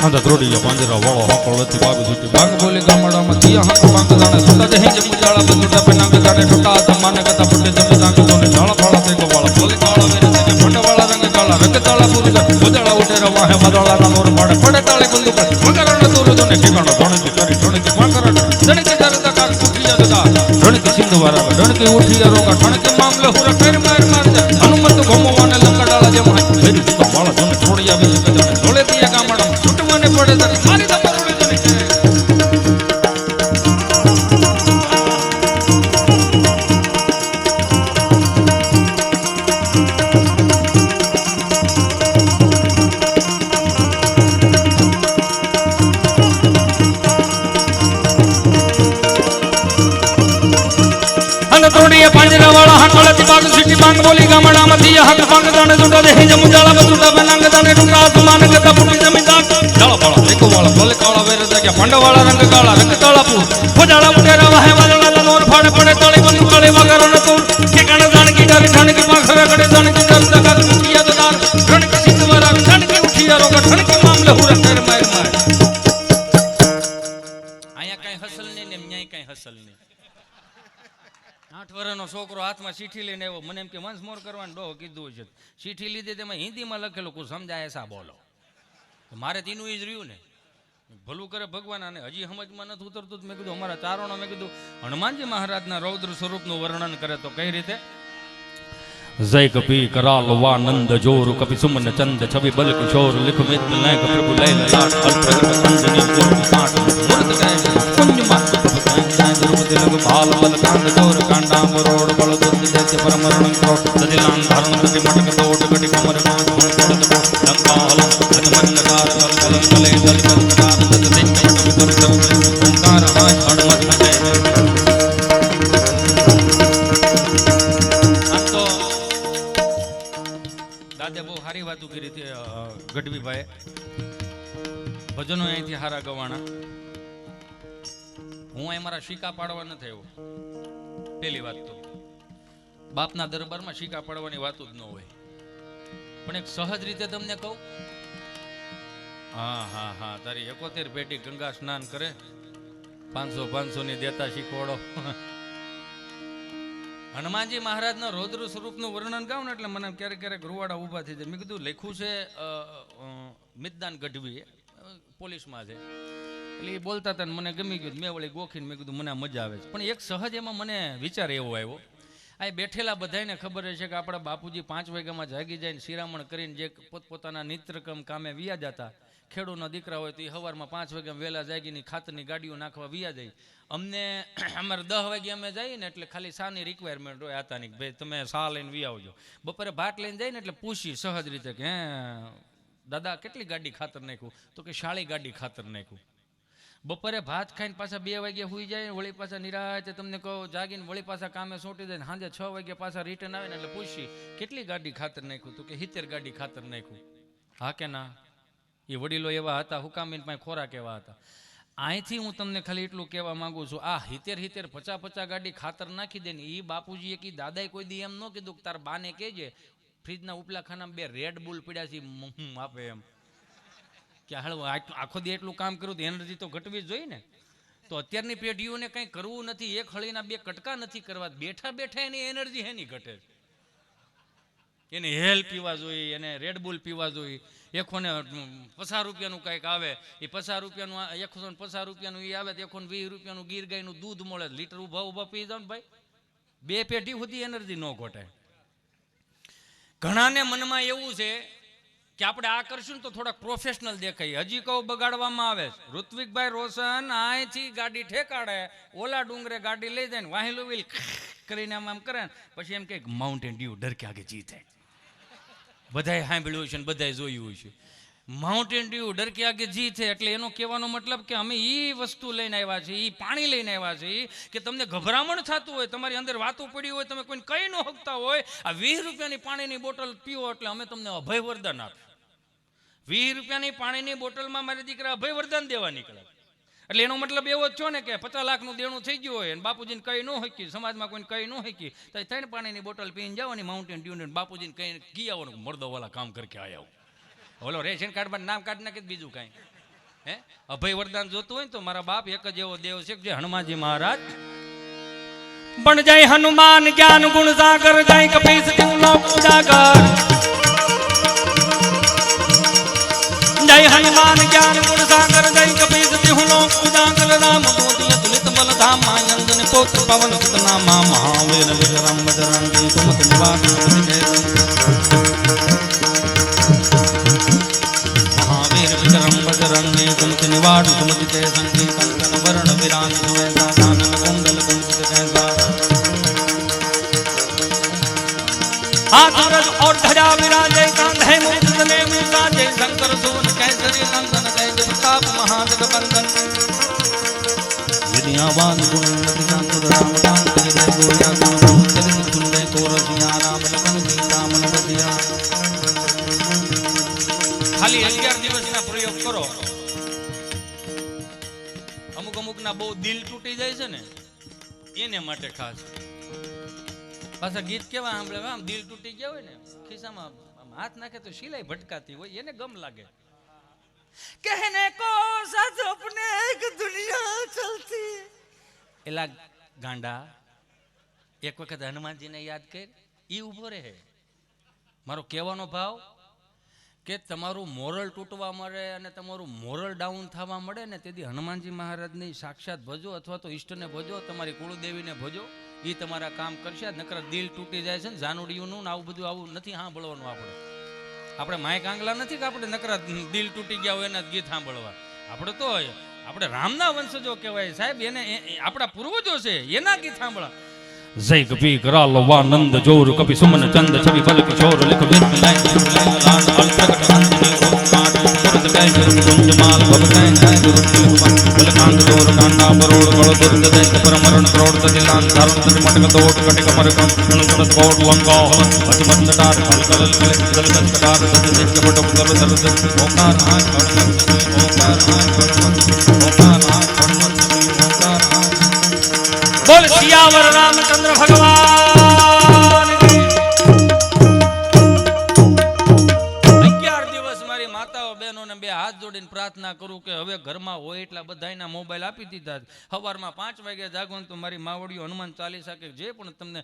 હાંધા તોડિયા પાંજરા વાળા હાંકળથી બાગ છૂટી બાંગ બોલી ગામડામાં દિયા હાંક બાંગ જાણે છૂટા દેહી જમુજાળા છૂટા પેલા જાણે છૂટા જમાને કદા ફૂટી જમીના કોને ઝાળા ફાળા તે ગોવાળા બોલી કાળા વેરે તે ફંડવાળા રંગ કાળા રંગ તાળા પૂરી ઉદળા ઉઠે રવાહે મદળાના નોર પાડે પડે તાળે બંદૂક મકરણ દૂર દોને ઠેકાણો ધણકી કરી ધણકી પાંકરણ ધણકી દરદા કાર ઉઠિયા દદા ધણકી સિંધવારા ધણકી ઉઠિયા રોગા ધણકી મામલે હુરા ફેર માર માર હનુમંત ગોમવાને લંકડાળા જેમ હાય ફેરી તો વાળા ધોને છોડિયા બી કદને ધોળે દિયા ગામડા છૂટવાને પડે દર મારી દબર ઉડે ધોને પાંજરા વાળા હાકળથી બાગ સિટી બાંગ બોલી ગામડામાં દિયા હાક બાંગ દાણે સુટા દેહી જમુજાળા બસુટા બેનાંગ દાણે ટુકડા આસમાન ગતા ફૂટી જમીન દાગ ડાળા વાળા દેકો વાળા ભલે કાળા વેરે જાગ્યા ફંડવાળા રંગ કાળા રંગ તાળા પૂ ફોજાળા મુટેરા વાહે વાદળા નોર ફાડે પડે તાળી બંદૂક કાળી વગર ન તું ઠેકાણે જાણકી ડાર ઠણકી પાંખરે ગડે જાણકી દર દગા ઉઠિયા દદાર ઠણકી સિંધવારા ઠણકી ઉઠિયા રોગા ઠણકી મામલે હુરા ફેર માર માર આયા કઈ હસલ નહીં ને ન્યાય કઈ હસલ નહીં. 8 વર્ષનો છોકરો હાથમાં ચીઠી લઈને આવ્યો મને એમ કે વંશ મોર કરવાનું ડોહ કીધું છે ચીઠી લીધી તેમાં હિન્દીમાં લખેલું કોઈ સમજાય એસા બોલો મારે તેનું એ જ રહ્યું ને ભલું કરે ભગવાન અને હજી સમજમાં નથી ઉતરતું મેં કીધું અમારા ચારણો મેં કીધું હનુમાનજી મહારાજના રૌદ્ર સ્વરૂપનું વર્ણન કરે તો કઈ રીતે જય કપી કરાલ વાનંદ જોર કપી સુમન ચંદ છવિ બલ કિશોર લિખ મિત નાયક પ્રભુ લય લાટ અલ પ્રગટ અંજની જોર કાટ મૂર્ત ગાય કુંજ માત દ્રૌપદી લગ બાલ બલ કાંડ જોર કાંડા મરોડ બળ દુર્ગ જૈસે પરમરણ ક્રો સદિલાન ધારણ કટી મટક દોટ કટી કમર કાંડ કોડ દબો લંકા હલ અજમન્નકાર કલ કલ કલે દલ કલ કટાર દત દૈત્ય કવિ દર ઓંકાર હાય હડમત જય દાદે બહુ સારી વાતો કરી હતી ગઢવીભાઈ ભજનો અહીંથી હારા ગવાણા હું અહીં મારા શીકા પાડવા નથી આવ્યો પેલી વાત તો બાપના દરબારમાં શીકા પાડવાની વાતો જ ન હોય પણ એક સહજ રીતે તમને કહું હા હા હા તારી 71 પેટી ગંગા સ્નાન કરે 500 ની દેતા શીખવાડો હનુમાનજી મહારાજના રૌદ્ર સ્વરૂપનું વર્ણન ગાઉં ને એટલે મને ક્યારેક ક્યારેક રૂવાડા ઊભા થઈ જાય મેં કીધું લખ્યું છે મિતદાન ગઢવી પોલીસમાં છે એટલે એ બોલતા હતા ને મને ગમી ગયું મેં વળી ગોખીને મેં કીધું મને મજા આવે છે પણ એક સહજ એમાં મને વિચાર એવો આવ્યો આ બેઠેલા બધાને ખબર છે કે આપણા બાપુજી 5 વાગ્યામાં જાગી જાય ને શિરામણ કરીને જે પોતપોતાના નિત્યક્રમ કામે વિયા જતા ખેડૂતના દીકરા હોય તો એ સવારમાં 5 વાગ્યામાં વહેલા જાગીને ખાતરની ગાડીઓ નાખવા વિયા જાય અમને અમારે 10 વાગે અમે જઈએ ને એટલે ખાલી સાની રિક્વાયરમેન્ટ હોય આતાની ભાઈ તમે સા લઈને વી આવજો બપોરે ભાત લઈને જાય ને એટલે પૂછી સહજ રીતે કે હે દાદા કેટલી ગાડી ખાતર નાખ્યું તો કે શાળી ગાડી ખાતર નાખ્યું બપોરે ભાત ખાઈને પાછા 2 વાગે સુઈ જાય વળી પાછા નિરાતે તમને કહો જાગીને વળી પાછા કામે સોટી જાય સાંજે 6 વાગે પાછા રિટર્ન આવે ને એટલે પૂછી કેટલી ગાડી ખાતર નાખ્યું તો કે 70 ગાડી ખાતર નાખ્યું હા કે ના એ વડીલો એવા હતા હુકામીન પાસે ખોરાક એવા હતા અહીંથી હું તમને ખાલી એટલું કહેવા માંગુ છું આ 70 ગાડી ખાતર નાખી દે ને એ બાપુજીએ કી દાદાએ કોઈ દી એમ ન કીધું કે તાર બાને કહેજે ફ્રીજના ઉપલા ખાનામાં 2 રેડ બુલ પડ્યા છે આપે એમ કે હળવો આખો દી એટલું કામ કર્યું તો એનર્જી તો ઘટવી જ જોઈએ ને તો અત્યારની પેઢીઓને કંઈ કરવું નથી એક હળીના 2 કટકા નથી કરવા બેઠા બેઠા એની એનર્જી હેની ઘટે એને હેલ પીવા જોઈએ એને રેડબુલ પીવા જોઈએ એકોને 50 રૂપિયાનું કંઈક આવે એ 50 રૂપિયાનું 150 રૂપિયાનું એ આવે તો 120 રૂપિયાનું ગીર ગાયનું દૂધ મળે લીટર ઊભા પી જાવ ને ભાઈ 2 પેઢી સુધી એનર્જી ન ઘટે ઘણાને મનમાં એવું છે કે આપણે આ કરશું ને તો થોડાક પ્રોફેશનલ દેખાય હજી કહું બગાડવામાં આવે ઋત્વિકભાઈ રોશન અહીંથી ગાડી ઠેકાડે ઓલા ડુંગરે ગાડી લઈ જાય ને વાહેલું વ્હીલ કરીને આમ કરે પછી એમ કે માઉન્ટેન ડ્યુ ડર કે આગે જીતે બધાએ સાંભળ્યું છે ને બધાએ જોયું છે માઉન્ટેન ડ્યુ ડર કે આગે જીત છે, એટલે એનો કહેવાનો મતલબ કે અમે એ વસ્તુ લઈને આવ્યા છીએ, એ પાણી લઈને આવ્યા છીએ કે તમને ગભરામણ થતું હોય, તમારી અંદર વાતો પડી હોય, તમે કોઈને કહી ન શકતા હોય, આ 20 રૂપિયાની પાણીની બોટલ પીવો એટલે અમે તમને અભય વરદાન આપીએ. 20 રૂપિયાની પાણીની બોટલમાં મારી દીકરા અભય વરદાન દેવા નીકળે. એટલે એનો મતલબ એવો જ છો ને કે 50 લાખનું દેણું થઈ ગયું હોય અને બાપુજીને કહી ન શકી, સમાજમાં કોઈને કહી ન શકી, તો 3 પાણીની બોટલ પીને જવાની માઉન્ટેન ડ્યુ ને બાપુજીને કહીને કી આવવાનું, મર્દો વાળા કામ કરકે આયા. ઓલો રેશન કાર્ડમાં નામ કાઢી નાખે બીજું કાંઈ. હે અભય વરદાન જોતું હોય ને તો મારા બાપ એક જ એવો દેવ છે જે હનુમાનજી મહારાજ બન જય હનુમાન જ્ઞાન ગુણ સાગર, જય કપીસ તું લોક ઉજાગર. જય હનુમાન જ્ઞાન ગુણ સાગર, જય કપીસ તું લોક ઉજાગર. રામ દૂત તુલિત બલ ધામ આનંદ ને પોત પવન સુત નામા, મહાવીર વિક્રમ બજરંगी तुम निवास बजरंगी कुमति निवाड़ सुमति के संगी, कंकन वरण विराज सुवेसा, कानन कुंडल कुंचित कैसा. हाथ सूरज और ध्वजा विराजे, कांधे मुकुट तले विराजे, शंकर सुवन केसरी नंदन, तेज प्रताप महाजगवंदन. विद्यावान गुण नदियां सुर राम कांत जय गोया गुण चरित सुनले को रसिया, राम लखन सीता मन बसिया. ખાલી 11 દિવસના પ્રયોગ કરો. અમુકના બહુ દિલ તૂટી જાય છે ને એને માટે ખાસ. પાછા ગીત કેવા સાંભળે, આમ દિલ તૂટી ગયા હોય ને, ખિસ્સામાં હાથ નાખે તો સિલાઈ ભટકાતી હોય, એને ગમ લાગે. कहने को सच अपने एक दुनिया चलती. એલા ગાંડા, એક વખત હનુમાનજીને યાદ કર, ઈ ઉભો રહે. મારો કહેવાનો ભાવ કે તમારું મોરલ તૂટવા મળે અને તમારું મોરલ ડાઉન થવા મળે ને, તેથી હનુમાનજી મહારાજની સાક્ષાત ભજો અથવા તો ઈષ્ટને ભજો, તમારી કુળદેવીને ભજો, એ તમારા કામ કરશે. નકર દિલ તૂટી જાય છે ને જાનુડીઓનું આવું બધું આવું નથી સાંભળવાનું. આપણે માય કાંગલા નથી કે આપણે નકરા દિલ તૂટી ગયા હોય એના ગીત સાંભળવા. આપણે તો આપણે રામના વંશજો કહેવાય સાહેબ, એને આપણા પૂર્વજો છે એના ગીત સાંભળવા. जय कपी कराल वानंद जोर कपि सुमन चंद छवि बल किशोर लिख विद लाइन लाड अल प्रकट अंजनी ओंकार सुरत कै कुंज माल भव कै जय गुरु कृपा बल कांड जोर कांडा बरोड़ गलो दुर्ग दैत परमरण क्रोड़ तदिलान धारण तद मटक दोट कटिक मरकम गुण गुण कोट लंका हवन अति बंद डार कल कल कल कल कटार दद दिज बट उतर दर्द ओंकार आय ओंकार आय ओंकार आय ओंकार आय. बोल सियावर रामचंद्र भगवान की. 11 દિવસ મારી માતાઓ બહેનોને બે હાથ જોડીને પ્રાર્થના કરું કે હવે ઘરમાં હોય એટલા બધાના મોબાઈલ આપી દીધા. સવારમાં 5 વાગે જાગવાનું તો મારી માવડીઓ હનુમાન ચાલીસા કે જે પણ તમને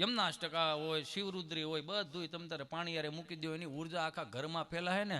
યમના અષ્ટકા હોય, શિવરુદ્રી હોય, બધું તમે તારે પાણી યારે મૂકી દો. એની ઉર્જા આખા ઘરમાં ફેલાય ને